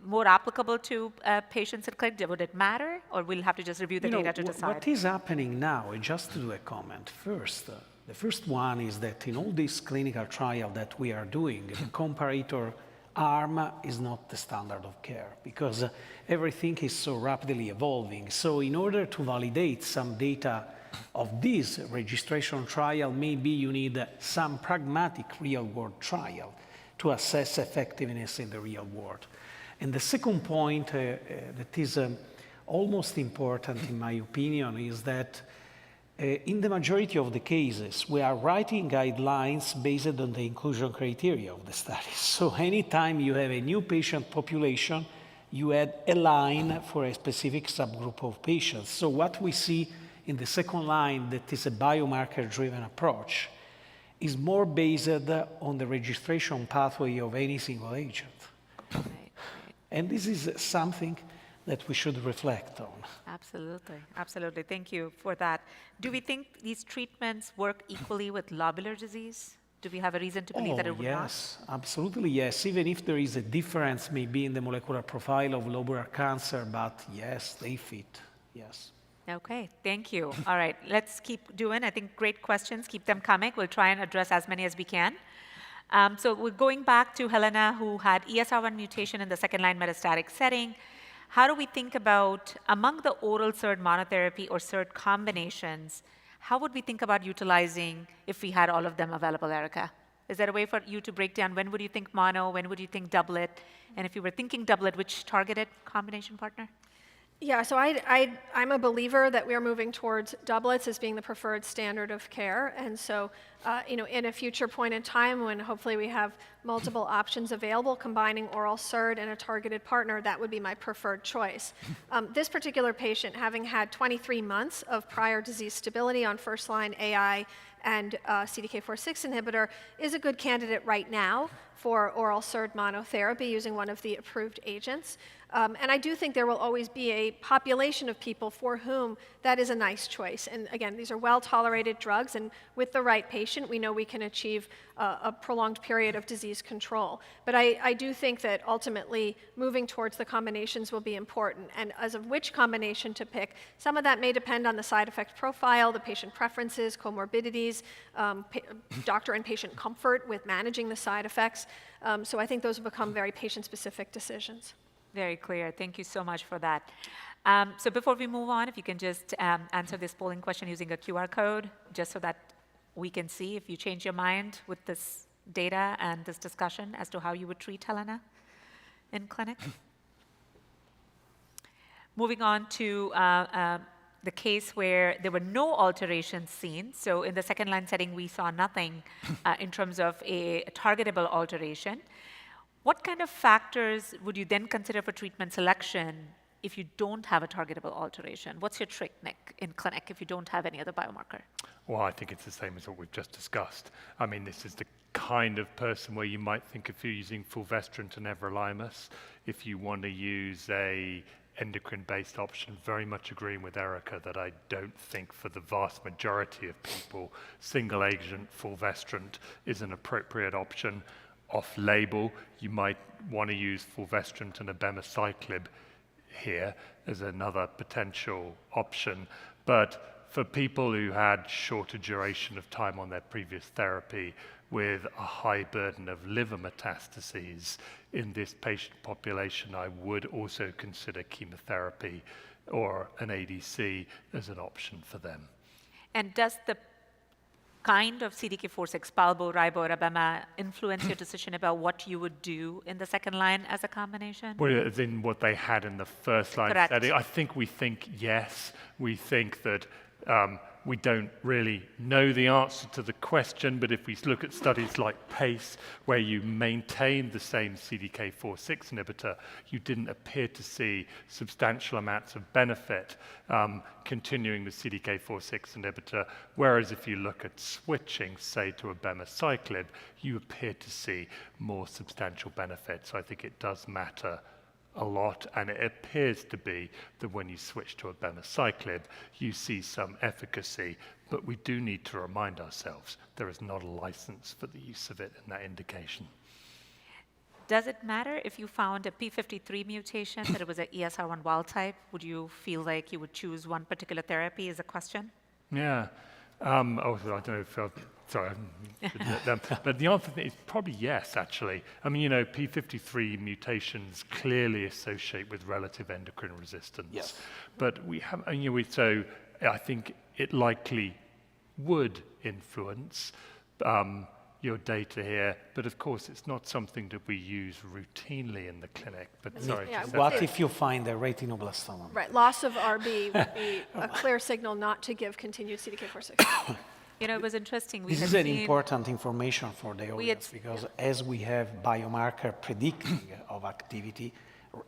more applicable to patients in clinic? Would it matter, or we'll have to just review the data to decide? What is happening now, and just to do a comment first, the first one is that in all this clinical trial that we are doing, the comparator arm is not the standard of care because everything is so rapidly evolving. So in order to validate some data of this registration trial, maybe you need some pragmatic real-world trial to assess effectiveness in the real world. And the second point that is almost important, in my opinion, is that in the majority of the cases, we are writing guidelines based on the inclusion criteria of the study. So anytime you have a new patient population, you add a line for a specific subgroup of patients. So what we see in the second line, that is a biomarker-driven approach, is more based on the registration pathway of any single agent. Right. And this is something that we should reflect on. Absolutely, absolutely. Thank you for that. Do we think these treatments work equally with lobular disease? Do we have a reason to believe that it would yes, absolutely yes. Even if there is a difference maybe in the molecular profile of lobular cancer, but yes, they fit, yes. Okay, thank you. All right, let's keep doing. I think great questions. Keep them coming. We'll try and address as many as we can. So we're going back to Helena, who had ESR1 mutation in the second-line metastatic setting. How do we think about, among the oral SERD monotherapy or SERD combinations, how would we think about utilizing if we had all of them available, Erica? Is there a way for you to break down when would you think mono, when would you think doublet? And if you were thinking doublet, which targeted combination partner? Yeah, so I'm a believer that we are moving towards doublets as being the preferred standard of care. And so, in a future point in time when hopefully we have multiple options available, combining oral SERD and a targeted partner, that would be my preferred choice. This particular patient, having had 23 months of prior disease stability on first-line AI and CDK4/6 inhibitor, is a good candidate right now for oral SERD monotherapy using one of the approved agents. And I do think there will always be a population of people for whom that is a nice choice. And again, these are well-tolerated drugs, and with the right patient, we know we can achieve a prolonged period of disease control. But I do think that ultimately moving towards the combinations will be important. And as of which combination to pick, some of that may depend on the side effect profile, the patient preferences, comorbidities, doctor and patient comfort with managing the side effects. So I think those will become very patient-specific decisions. Very clear. Thank you so much for that. So before we move on, if you can just answer this polling question using a QR code, just so that we can see if you change your mind with this data and this discussion as to how you would treat Helena in clinic. Moving on to the case where there were no alterations seen. So in the second-line setting, we saw nothing in terms of a targetable alteration. What kind of factors would you then consider for treatment selection if you don't have a targetable alteration? What's your trick, Nick, in clinic if you don't have any other biomarker? Well, I think it's the same as what we've just discussed. I mean, this is the kind of person where you might think if you're using fulvestrant and everolimus, if you want to use a endocrine-based option, very much agreeing with Erica that I don't think for the vast majority of people, single-agent fulvestrant is an appropriate option. Off-label, you might want to use fulvestrant and abemaciclib here as another potential option. But for people who had shorter duration of time on their previous therapy with a high burden of liver metastases in this patient population, I would also consider chemotherapy or an ADC as an option for them. And does the kind of CDK4/6, palbo, ribo, or abema, influence your decision about what you would do in the second line as a combination? Well, as in what they had in the first line Correct. setting. I think we think yes. We think that we don't really know the answer to the question, but if we look at studies like PACE, where you maintain the same CDK4/6 inhibitor, you didn't appear to see substantial amounts of benefit continuing the CDK4/6 inhibitor, whereas if you look at switching, say, to abemaciclib, you appear to see more substantial benefit. So I think it does matter a lot, and it appears to be that when you switch to abemaciclib, you see some efficacy, but we do need to remind ourselves there is not a license for the use of it in that indication. Does it matter if you found a P53 mutation, that it was an ESR1 wild type? Would you feel like you would choose one particular therapy is a question? Yeah. I don't know if sorry, but the answer is probably yes, actually. I mean, P53 mutations clearly associate with relative endocrine resistance. Yes. But we have, so I think it likely would influence your data here, but of course it's not something that we use routinely in the clinic. But sorry. Yeah, What if you find a retinoblastoma? Right, loss of RB would be a clear signal not to give continued CDK4/6. It was interesting. This is an important information for the audience because as we have biomarker predicting of activity,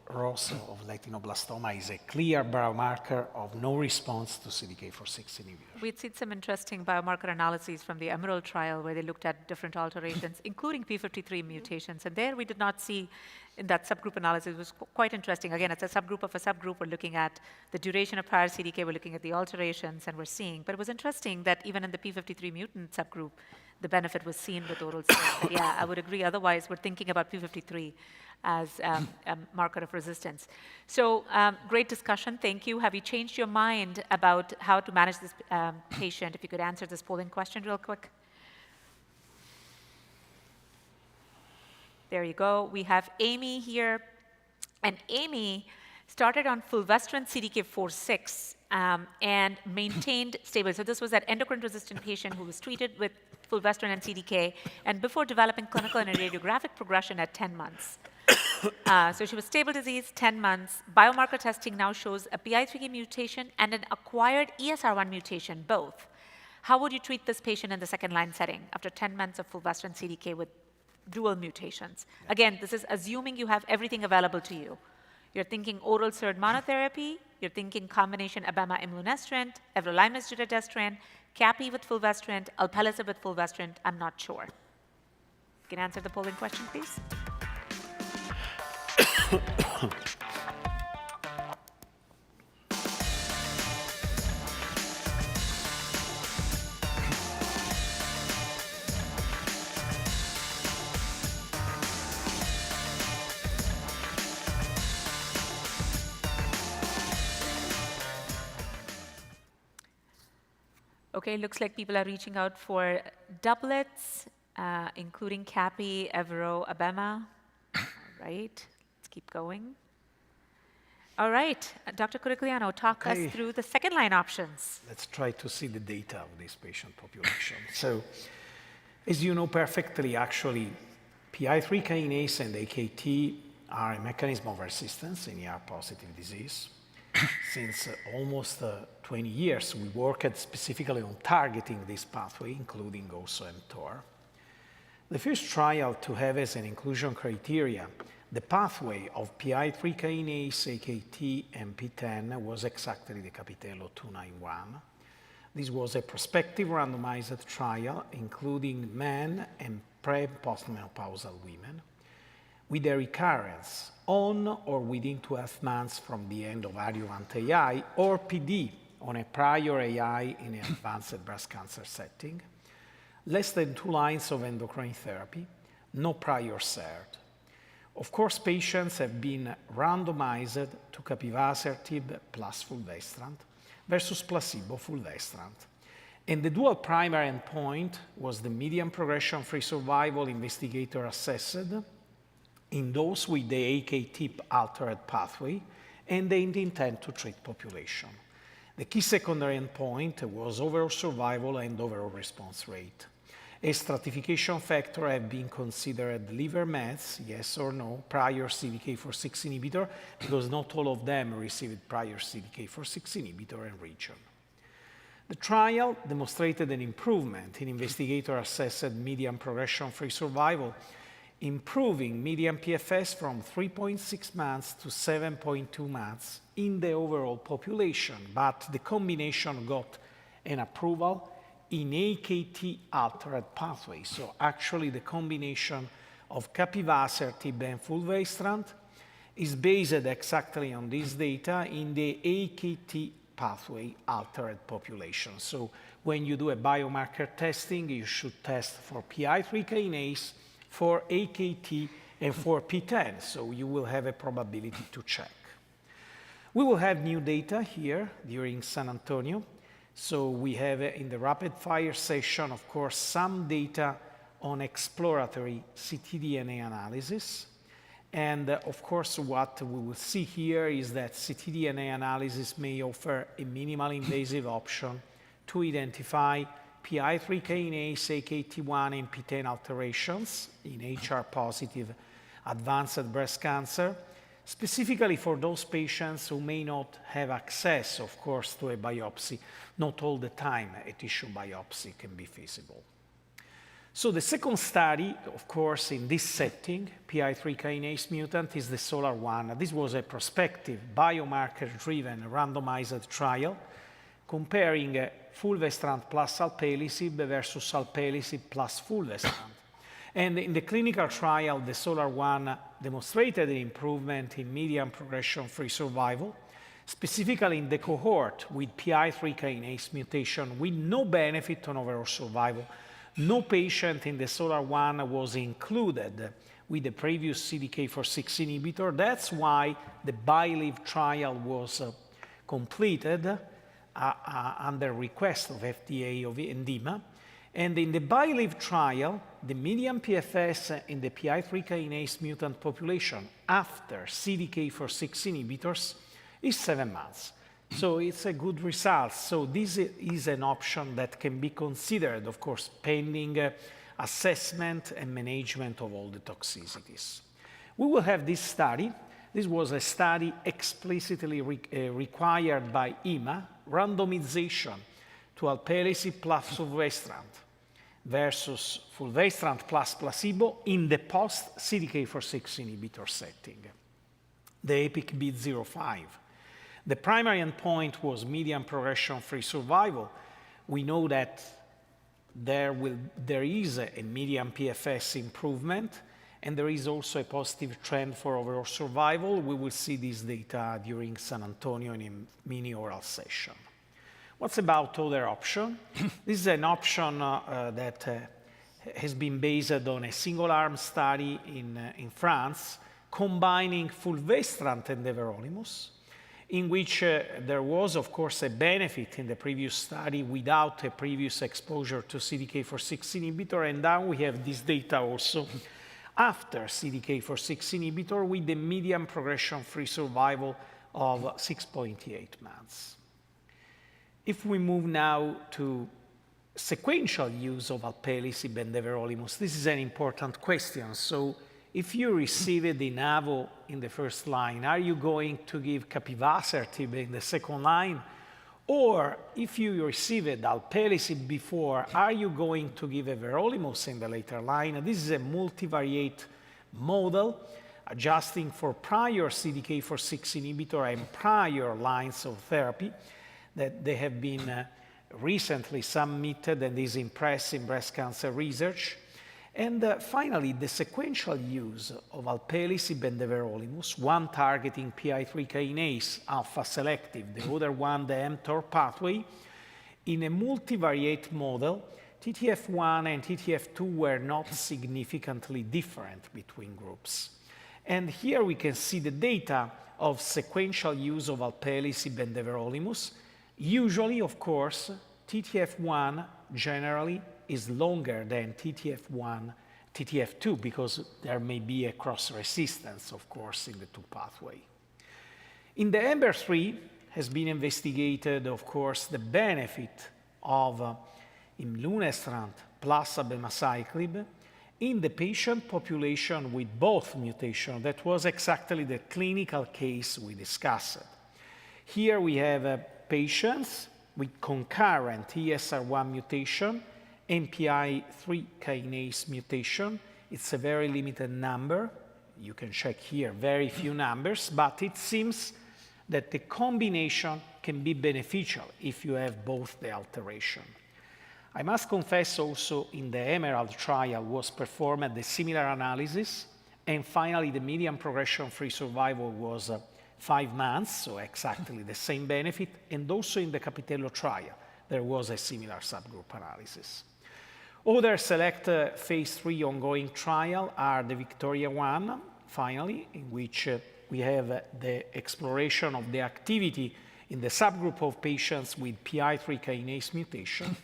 ROS of retinoblastoma is a clear biomarker of no response to CDK4/6 inhibitor. We'd seen some interesting biomarker analyses from the Emerald trial where they looked at different alterations, including P53 mutations. And there we did not see in that subgroup analysis. It was quite interesting. Again, it's a subgroup of a subgroup. We're looking at the duration of prior CDK. We're looking at the alterations, and we're seeing. But it was interesting that even in the P53 mutant subgroup, the benefit was seen with oral SERD. But yeah, I would agree. Otherwise, we're thinking about P53 as a marker of resistance. So great discussion. Thank you. Have you changed your mind about how to manage this patient? If you could answer this polling question real quick. There you go. We have Amy here. And Amy started on fulvestrant CDK4/6 and maintained stable. So this was an endocrine-resistant patient who was treated with fulvestrant and CDK, and before developing clinical and radiographic progression at 10 months. So she was stable disease, 10 months. Biomarker testing now shows a PI3K mutation and an acquired ESR1 mutation, both. How would you treat this patient in the second-line setting after 10 months of fulvestrant CDK with dual mutations? Again, this is assuming you have everything available to you. You're thinking oral SERD monotherapy, you're thinking combination abema imlunestrant, everolimus giredestrant, capi with fulvestrant, alpelisib with fulvestrant, I'm not sure. You can answer the polling question, please. Okay, looks like people are reaching out for doublets, including capi, evero, abema. All right, let's keep going. All right, Dr. Corigliano, talk us through the second-line options. Let's try to see the data of this patient population. So, as you know perfectly, actually, PI3 kinase and AKT are a mechanism of resistance in ER-positive disease. Since almost 20 years, we worked specifically on targeting this pathway, including also mTOR. The first trial to have as an inclusion criteria the pathway of PI3 kinase, AKT, and PTEN was exactly the Capitello 291. This was a prospective randomized trial, including men and pre- and postmenopausal women, with a recurrence on or within 12 months from the end of adjuvant AI or PD on a prior AI in an advanced breast cancer setting, less than 2 lines of endocrine therapy, no prior SERD. Of course, patients have been randomized to capivasertib plus fulvestrant versus placebo fulvestrant. And the dual primary endpoint was the median progression-free survival investigator assessed in those with the AKT altered pathway and the intent to treat population. The key secondary endpoint was overall survival and overall response rate. A stratification factor have been considered liver mets, yes or no, prior CDK4/6 inhibitor, because not all of them received prior CDK4/6 inhibitor and region. The trial demonstrated an improvement in investigator-assessed median progression-free survival, improving median PFS from 3.6 months to 7.2 months in the overall population, but the combination got an approval in AKT altered pathway. So actually the combination of capivasertib and fulvestrant is based exactly on this data in the AKT pathway altered population. So when you do a biomarker testing, you should test for PI3 kinase, for AKT, and for PTEN, so you will have a probability to check. We will have new data here during San Antonio. So we have in the rapid fire session, of course, some data on exploratory ctDNA analysis. And of course, what we will see here is that ctDNA analysis may offer a minimally invasive option to identify PI3 kinase, AKT1, and PTEN alterations in HR-positive advanced breast cancer, specifically for those patients who may not have access, of course, to a biopsy. Not all the time a tissue biopsy can be feasible. So the second study, of course, in this setting, PI3 kinase mutant, is the SOLAR-1. This was a prospective biomarker-driven randomized trial comparing fulvestrant plus alpelisib versus alpelisib plus fulvestrant. And in the clinical trial, the SOLAR-1 demonstrated an improvement in median progression-free survival, specifically in the cohort with PI3 kinase mutation with no benefit on overall survival. No patient in the SOLAR-1 was included with the previous CDK4/6 inhibitor. That's why the BILIV trial was completed under request of FDA of ENDIMA. And in the BILIV trial, the median PFS in the PI3 kinase mutant population after CDK4/6 inhibitors is 7 months. So it's a good result. So this is an option that can be considered, of course, pending assessment and management of all the toxicities. We will have this study. This was a study explicitly required by EMA, randomization to alpelisib plus fulvestrant versus fulvestrant plus placebo in the post-CDK4/6 inhibitor setting, the EPIC-B05. The primary endpoint was median progression-free survival. We know that there is a median PFS improvement, and there is also a positive trend for overall survival. We will see this data during San Antonio in a mini oral session. What's about other option? This is an option that has been based on a single-arm study in France, combining fulvestrant and everolimus, in which there was, of course, a benefit in the previous study without a previous exposure to CDK4/6 inhibitor, and now we have this data also after CDK4/6 inhibitor with the median progression-free survival of 6.8 months. If we move now to sequential use of alpelisib and everolimus, this is an important question. So if you received INAVO in the first line, are you going to give capivasertib in the second line? Or if you received alpelisib before, are you going to give everolimus in the later line? This is a multivariate model adjusting for prior CDK4/6 inhibitor and prior lines of therapy that they have been recently submitted and is in press in breast cancer research. And finally, the sequential use of alpelisib and everolimus, one targeting PI3 kinase, alpha selective, the other one the mTOR pathway, in a multivariate model, TTF1 and TTF2 were not significantly different between groups. And here we can see the data of sequential use of alpelisib and everolimus. Usually, of course, TTF1 generally is longer than TTF2 because there may be a cross-resistance, of course, in the two pathway. In the EMBER-3 has been investigated, of course, the benefit of imlunestrant plus abemaciclib in the patient population with both mutations. That was exactly the clinical case we discussed. Here we have patients with concurrent ESR1 mutation, MPI3 kinase mutation. It's a very limited number. You can check here, very few numbers, but it seems that the combination can be beneficial if you have both the alteration. I must confess also in the EMERALD trial was performed a similar analysis, and finally the median progression-free survival was 5 months, so exactly the same benefit, and also in the Capitello trial, there was a similar subgroup analysis. Other select phase 3 ongoing trial are the Victoria 1, finally, in which we have the exploration of the activity in the subgroup of patients with PI3 kinase mutation,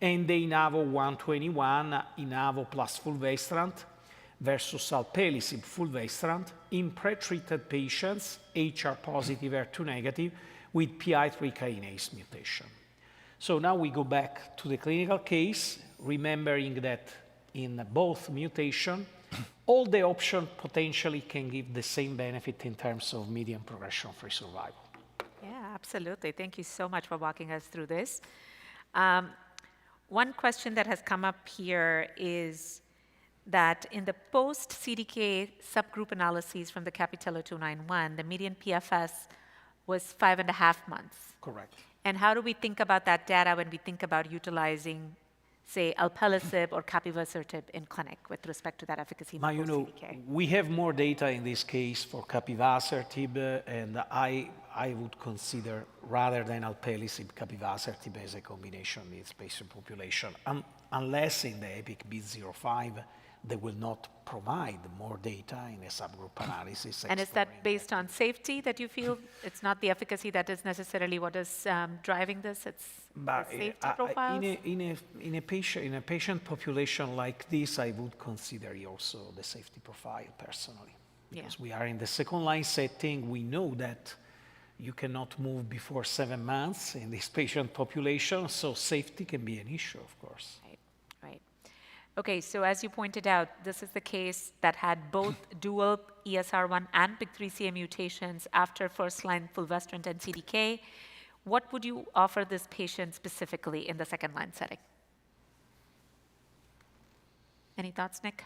and the INAVO 121, INAVO plus fulvestrant, versus alpelisib fulvestrant in pretreated patients, HR positive, HER2 negative, with PI3 kinase mutation. So now we go back to the clinical case, remembering that in both mutation, all the options potentially can give the same benefit in terms of median progression-free survival. Yeah, absolutely. Thank you so much for walking us through this. One question that has come up here is that in the post-CDK subgroup analyses from the Capitello 291, the median PFS was 5.5 months. Correct. And how do we think about that data when we think about utilizing, say, alpelisib or capivasertib in clinic with respect to that efficacy in post-CDK? We have more data in this case for capivasertib, and I would consider, rather than alpelisib, capivasertib as a combination in this patient population, unless in the EPIC-B05 they will not provide more data in a subgroup analysis. And is that based on safety that you feel it's not the efficacy that is necessarily what is driving this? It's the safety profiles? In a patient population like this, I would consider also the safety profile personally. Because we are in the second line setting, we know that you cannot move before 7 months in this patient population, so safety can be an issue, of course. Right. Okay, so as you pointed out, this is the case that had both dual ESR1 and PIK3CA mutations after first-line fulvestrant and CDK. What would you offer this patient specifically in the second-line setting? Any thoughts, Nick?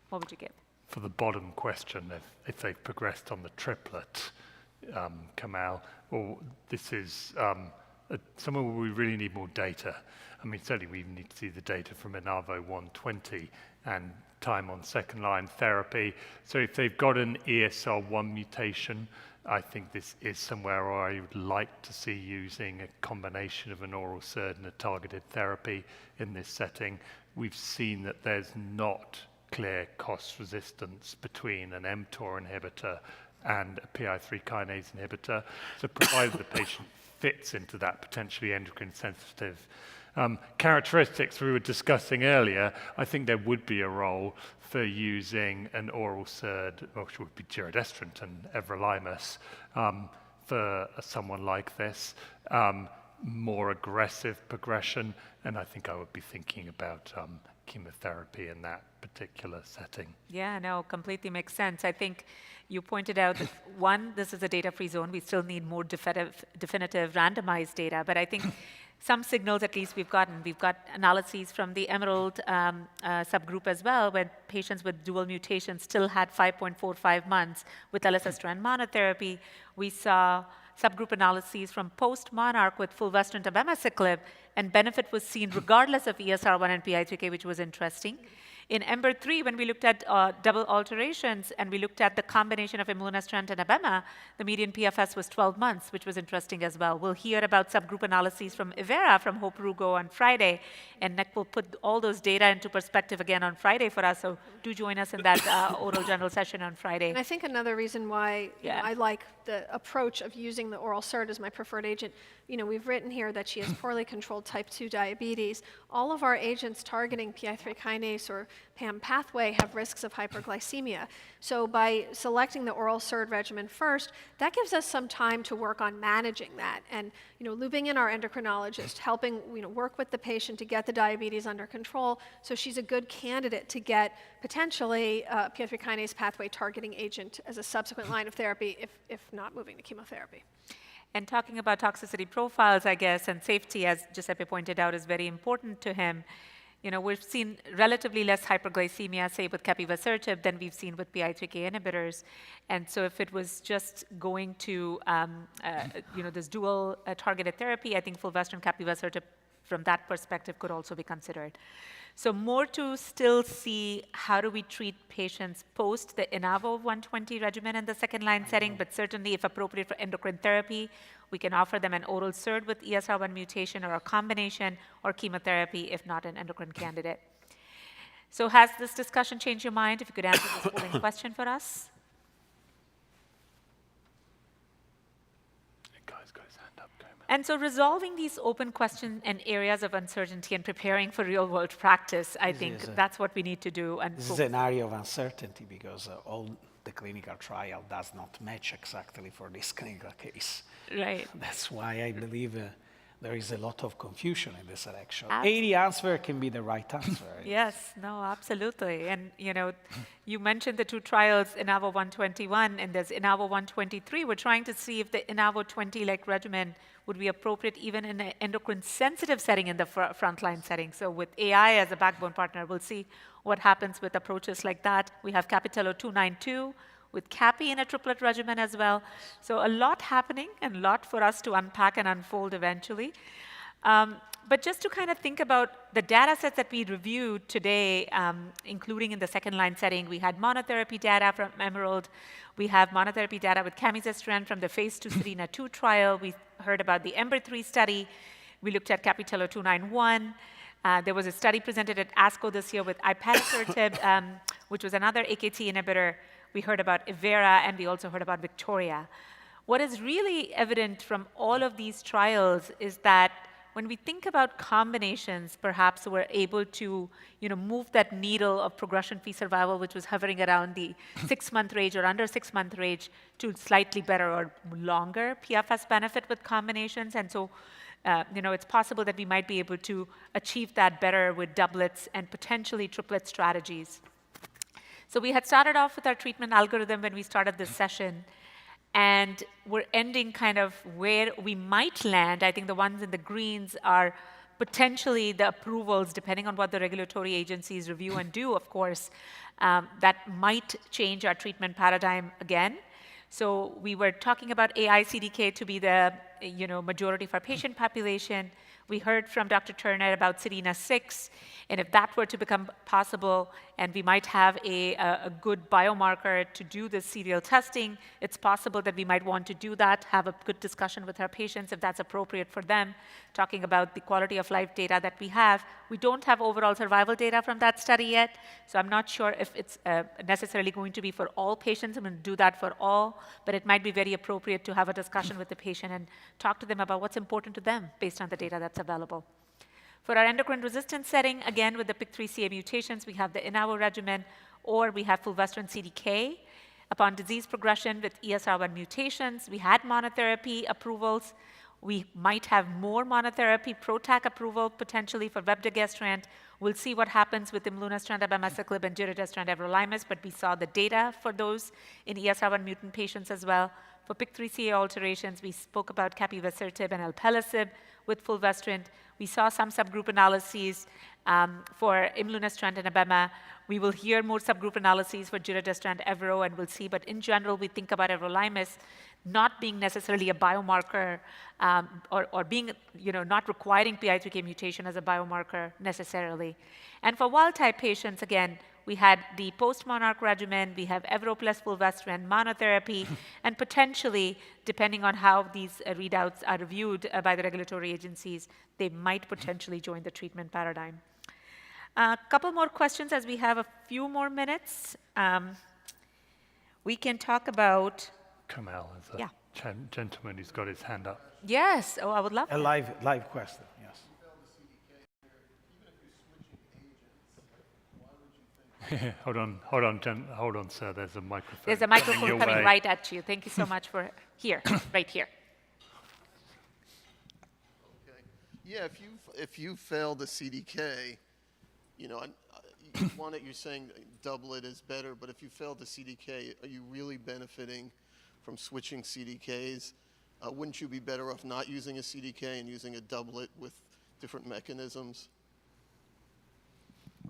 What would you give? For the bottom question, if they've progressed on the triplet, Kamal, well, this is somewhere where we really need more data. I mean, certainly we need to see the data from INAVO 120 and time on second-line therapy. So if they've got an ESR1 mutation, I think this is somewhere where I would like to see using a combination of an oral SERD and a targeted therapy in this setting. We've seen that there's not clear cost resistance between an mTOR inhibitor and a PI3 kinase inhibitor. So provided the patient fits into that potentially endocrine sensitive characteristics we were discussing earlier, I think there would be a role for using an oral SERD, which would be giredestrant and everolimus, for someone like this. More aggressive progression, and I think I would be thinking about chemotherapy in that particular setting. Yeah, no, completely makes sense. I think you pointed out that, one, this is a data-free zone. We still need more definitive randomized data, but I think some signals at least we've gotten. We've got analyses from the EMERALD subgroup as well, where patients with dual mutations still had 5.45 months with elacestrant monotherapy. We saw subgroup analyses from post-MONARCH with fulvestrant abemaciclib, and benefit was seen regardless of ESR1 and PI3K, which was interesting. In EMBER-3, when we looked at double alterations and we looked at the combination of imlunestrant and abema, the median PFS was 12 months, which was interesting as well. We'll hear about subgroup analyses from Ivera from Hope Rugo on Friday, and Nick will put all those data into perspective again on Friday for us, so do join us in that oral general session on Friday. And I think another reason why I like the approach of using the oral SERD as my preferred agent, we've written here that she has poorly controlled type 2 diabetes. All of our agents targeting PI3 kinase or PAM pathway have risks of hyperglycemia. So by selecting the oral SERD regimen first, that gives us some time to work on managing that. And looping in our endocrinologist, helping work with the patient to get the diabetes under control, so she's a good candidate to get potentially a PI3 kinase pathway targeting agent as a subsequent line of therapy if not moving to chemotherapy. And talking about toxicity profiles, I guess, and safety, as Giuseppe pointed out, is very important to him. We've seen relatively less hyperglycemia, say, with capivasertib than we've seen with PI3K inhibitors. And so if it was just going to, this dual targeted therapy, I think fulvestrant capivasertib from that perspective could also be considered. So more to still see how do we treat patients post the INAVO 120 regimen in the second-line setting, but certainly if appropriate for endocrine therapy, we can offer them an oral SERD with ESR1 mutation or a combination, or chemotherapy if not an endocrine candidate. So has this discussion changed your mind? If you could answer this polling question for us. And so resolving these open questions and areas of uncertainty and preparing for real-world practice, I think that's what we need to do. And this is an area of uncertainty because all the clinical trial does not match exactly for this clinical case. Right. That's why I believe there is a lot of confusion in this selection. Absolutely. Any answer can be the right answer. Yes, no, absolutely. And, you mentioned the two trials, INAVO 121 and there's INAVO 123. We're trying to see if the INAVO 20-like regimen would be appropriate even in an endocrine-sensitive setting in the frontline setting. So with AI as a backbone partner, we'll see what happens with approaches like that. We have Capitello 292 with Capi in a triplet regimen as well. So a lot happening and a lot for us to unpack and unfold eventually. But just to kind of think about the data sets that we reviewed today, including in the second-line setting, we had monotherapy data from EMERALD. We have monotherapy data with camizestrant from the phase 2 SERENA-2 trial. We heard about the EMBER-3 study. We looked at Capitello 291. There was a study presented at ASCO this year with ipatasertib, which was another AKT inhibitor. We heard about Ivera, and we also heard about Victoria. What is really evident from all of these trials is that when we think about combinations, perhaps we're able to, move that needle of progression-free survival, which was hovering around the 6-month range or under 6-month range, to slightly better or longer PFS benefit with combinations. And so, it's possible that we might be able to achieve that better with doublets and potentially triplet strategies. So we had started off with our treatment algorithm when we started this session, and we're ending kind of where we might land. I think the ones in the greens are potentially the approvals, depending on what the regulatory agencies review and do, of course, that might change our treatment paradigm again. So we were talking about AI CDK to be the majority of our patient population. We heard from Dr. Turner about Serena-6, and if that were to become possible, and we might have a good biomarker to do this serial testing, it's possible that we might want to do that, have a good discussion with our patients if that's appropriate for them, talking about the quality of life data that we have. We don't have overall survival data from that study yet, so I'm not sure if it's necessarily going to be for all patients. I'm going to do that for all, but it might be very appropriate to have a discussion with the patient and talk to them about what's important to them based on the data that's available. For our endocrine resistant setting, again, with the PIK3CA mutations, we have the INAVO regimen, or we have fulvestrant CDK. Upon disease progression with ESR1 mutations, we had monotherapy approvals. We might have more monotherapy PROTAC approval potentially for vepdegestrant. We'll see what happens with imlunestrant, abemaciclib, and giredestrant, everolimus, but we saw the data for those in ESR1 mutant patients as well. For PIK3CA alterations, we spoke about capivasertib and alpelisib with fulvestrant. We saw some subgroup analyses for imlunestrant and abema. We will hear more subgroup analyses for giredestrant, evero, and we'll see. But in general, we think about everolimus not being necessarily a biomarker or being, not requiring PI3K mutation as a biomarker necessarily. And for wild-type patients, again, we had the post-monarch regimen, we have evero plus fulvestrant monotherapy, and potentially, depending on how these readouts are reviewed by the regulatory agencies, they might potentially join the treatment paradigm. A couple more questions as we have a few more minutes. We can talk about... Kamal is a gentleman who's got his hand up. Yes, I would love A that. live question, yes. Hold on, sir. There's a microphone. There's a microphone your coming way. right at you. Thank you so much for here, right here. Okay. Yeah, if you fail the CDK, you're saying doublet is better, but if you fail the CDK, are you really benefiting from switching CDKs? Wouldn't you be better off not using a CDK and using a doublet with different mechanisms?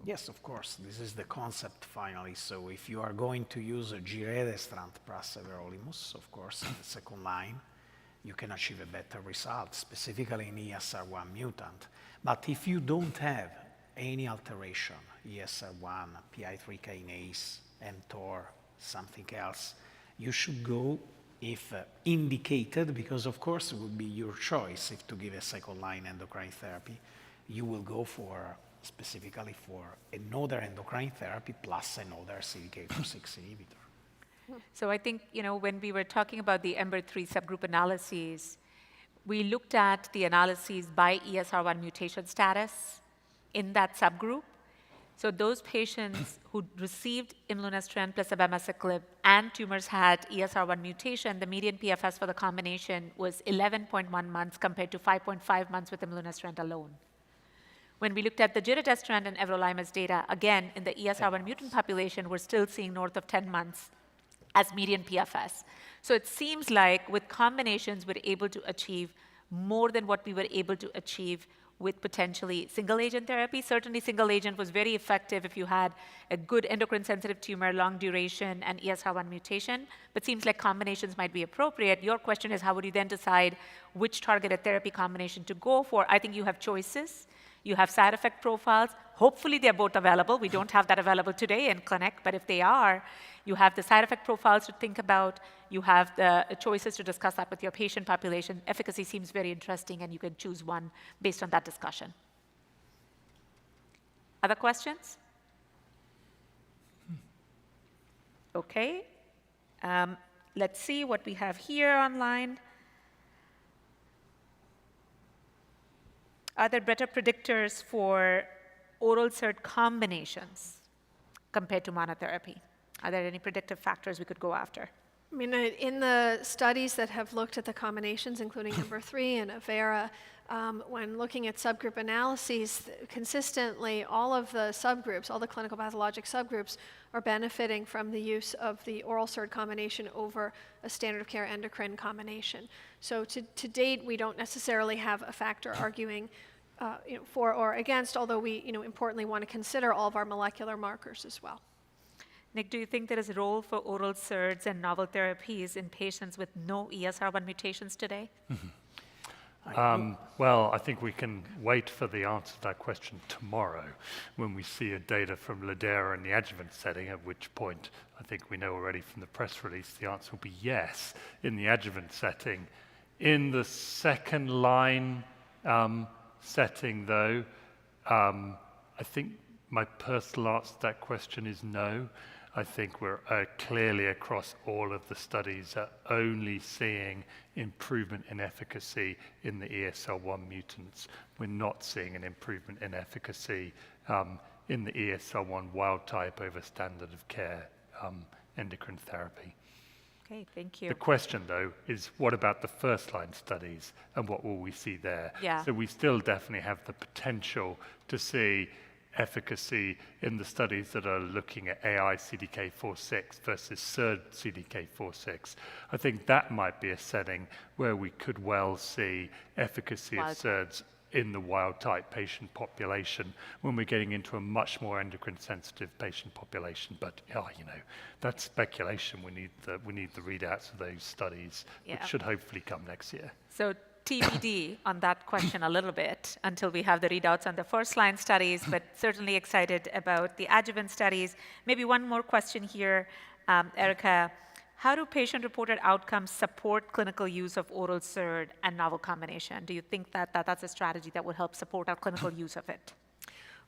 Yes, of course. This is the concept finally. So if you are going to use a giredestrant plus everolimus, of course, in the second line, you can achieve a better result, specifically in ESR1 mutant. But if you don't have any alteration, ESR1, PI3 kinase, mTOR, something else, you should go, if indicated, because of course it would be your choice if to give a second line endocrine therapy, you will go for specifically for another endocrine therapy plus another CDK4/6 inhibitor. So I think, when we were talking about the EMBER-3 subgroup analyses, we looked at the analyses by ESR1 mutation status in that subgroup. So those patients who received imlunestrant plus abemaciclib and tumors had ESR1 mutation, the median PFS for the combination was 11.1 months compared to 5.5 months with imlunestrant alone. When we looked at the giredestrant and everolimus data, again, in the ESR1 mutant population, we're still seeing north of 10 months as median PFS. So it seems like with combinations, we're able to achieve more than what we were able to achieve with potentially single agent therapy. Certainly single agent was very effective if you had a good endocrine sensitive tumor, long duration, and ESR1 mutation, but seems like combinations might be appropriate. Your question is, how would you then decide which targeted therapy combination to go for? I think you have choices. You have side effect profiles. Hopefully they're both available. We don't have that available today in clinic, but if they are, you have the side effect profiles to think about. You have the choices to discuss that with your patient population. Efficacy seems very interesting, and you can choose one based on that discussion. Other questions? Okay. Let's see what we have here online. Are there better predictors for oral SERD combinations compared to monotherapy? Are there any predictive factors we could go after? I mean, in the studies that have looked at the combinations, including EMBER-3 and Avera, when looking at subgroup analyses, consistently all of the subgroups, all the clinical pathologic subgroups, are benefiting from the use of the oral SERD combination over a standard of care endocrine combination. So to date, we don't necessarily have a factor arguing for or against, although we importantly want to consider all of our molecular markers as well. Nick, do you think there is a role for oral SERDs and novel therapies in patients with no ESR1 mutations today? Well, I think we can wait for the answer to that question tomorrow when we see a data from lidERA in the adjuvant setting, at which point I think we know already from the press release the answer will be yes in the adjuvant setting. In the second line setting, though, I think my personal answer to that question is no. I think we're clearly across all of the studies are only seeing improvement in efficacy in the ESR1 mutants. We're not seeing an improvement in efficacy in the ESR1 wild type over standard of care endocrine therapy. Okay, thank you. The question, though, is what about the first-line studies and what will we see there? Yeah. So we still definitely have the potential to see efficacy in the studies that are looking at AI CDK4/6 versus SERD CDK4/6. I think that might be a setting where we could well see efficacy of SERDs in the wild-type patient population when we're getting into a much more endocrine-sensitive patient population. But that's speculation. We need the readouts of those studies, which should hopefully come next year. So TBD on that question a little bit until we have the readouts on the first-line studies, but certainly excited about the adjuvant studies. Maybe one more question here, Erica. How do patient-reported outcomes support clinical use of oral SERD and novel combination? Do you think that that's a strategy that will help support our clinical use of it?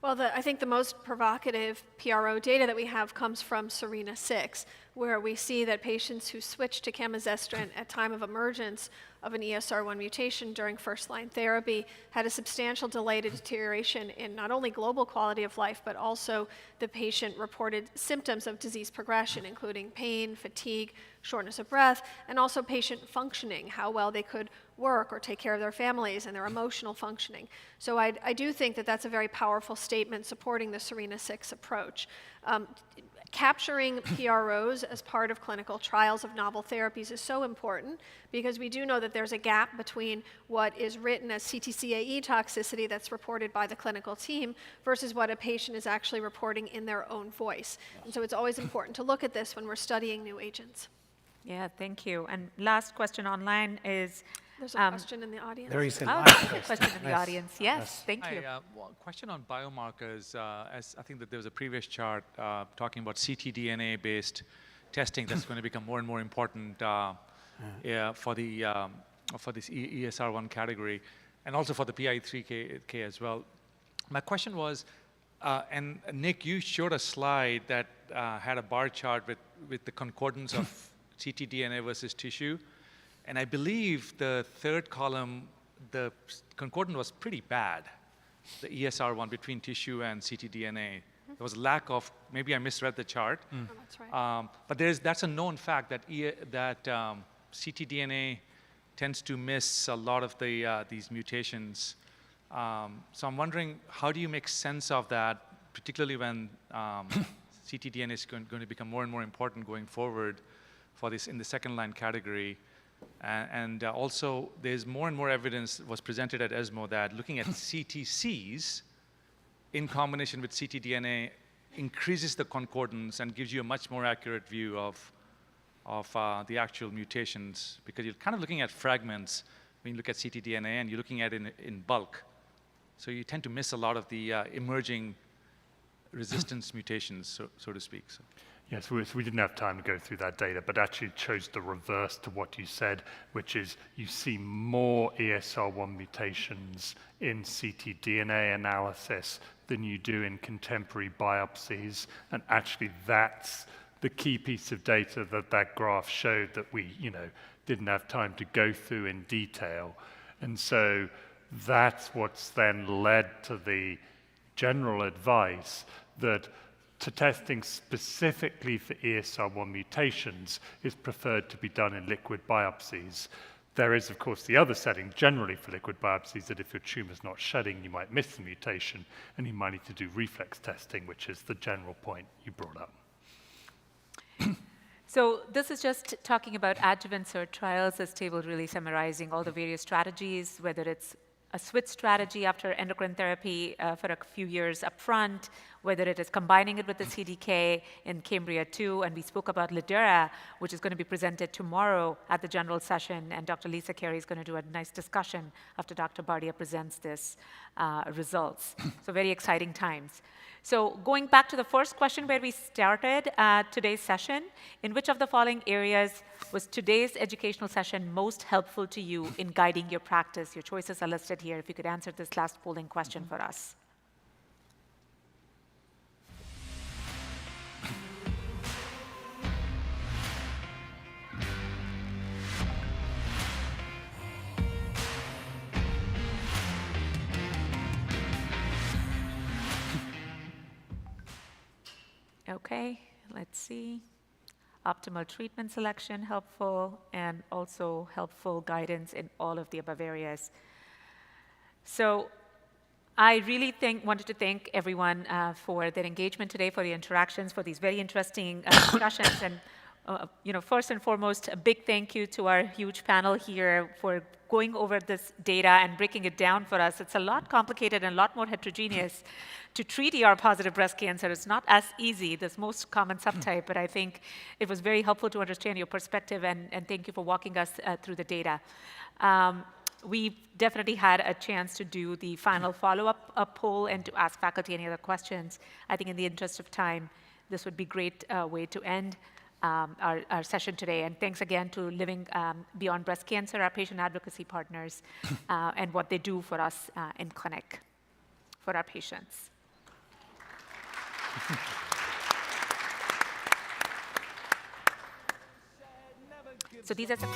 Well, I think the most provocative PRO data that we have comes from SERENA-6, where we see that patients who switch to camizestrant at time of emergence of an ESR1 mutation during first-line therapy had a substantial delay to deterioration in not only global quality of life, but also the patient reported symptoms of disease progression, including pain, fatigue, shortness of breath, and also patient functioning, how well they could work or take care of their families and their emotional functioning. So I do think that that's a very powerful statement supporting the SERENA-6 approach. Capturing PROs as part of clinical trials of novel therapies is so important because we do know that there's a gap between what is written as CTCAE toxicity that's reported by the clinical team versus what a patient is actually reporting in their own voice. And so it's always important to look at this when we're studying new agents. Yeah, thank you. And last question online is... There's a question in the audience. There is a Oh, live there's a question. question in the audience. Yes, thank you. Hi, question on biomarkers. As I think that there was a previous chart talking about ctDNA-based testing that's going to become more and more important for this ESR1 category, and also for the PI3K as well. My question was, and Nick, you showed a slide that had a bar chart with the concordance of ctDNA versus tissue. And I believe the third column, the concordance was pretty bad, the ESR1 between tissue and ctDNA. There was a lack of, maybe I misread the chart. Oh, that's right. But that's a known fact that ctDNA tends to miss a lot of these mutations. So I'm wondering, how do you make sense of that, particularly when ctDNA is going to become more and more important going forward for this in the second line category? And also, there's more and more evidence was presented at ESMO that looking at CTCs in combination with ctDNA increases the concordance and gives you a much more accurate view of the actual mutations, because you're kind of looking at fragments when you look at ctDNA and you're looking at it in bulk. So you tend to miss a lot of the emerging resistance mutations, so to speak. So. Yes, we didn't have time to go through that data, but actually it shows the reverse to what you said, which is you see more ESR1 mutations in ctDNA analysis than you do in contemporary biopsies. And actually that's the key piece of data that graph showed that we didn't have time to go through in detail. And so That's what's then led to the general advice that to testing specifically for ESR1 mutations is preferred to be done in liquid biopsies. There is, of course, the other setting generally for liquid biopsies that if your tumor's not shedding, you might miss the mutation and you might need to do reflex testing, which is the general point you brought up. So this is just talking about adjuvant SERT trials, this table really summarizing all the various strategies, whether it's a switch strategy after endocrine therapy for a few years up front, whether it is combining it with the CDK in Cambria-2, and we spoke about lidERA, which is going to be presented tomorrow at the general session, and Dr. Lisa Carey is going to do a nice discussion after Dr. Bardia presents this results. So very exciting times. So going back to the first question where we started today's session, in which of the following areas was today's educational session most helpful to you in guiding your practice? Your choices are listed here. If you could answer this last polling question for us. Okay, let's see. Optimal treatment selection, helpful, and also helpful guidance in all of the above areas. So I really wanted to thank everyone for their engagement today, for the interactions, for these very interesting discussions. And first and foremost, a big thank you to our huge panel here for going over this data and breaking it down for us. It's a lot complicated and a lot more heterogeneous to treat ER-positive breast cancer. It's not as easy, this most common subtype, but I think it was very helpful to understand your perspective, and thank you for walking us through the data. We definitely had a chance to do the final follow-up poll and to ask faculty any other questions. I think in the interest of time, this would be a great way to end our session today. And thanks again to Living Beyond Breast Cancer, our patient advocacy partners, and what they do for us in clinic for our patients. So these are some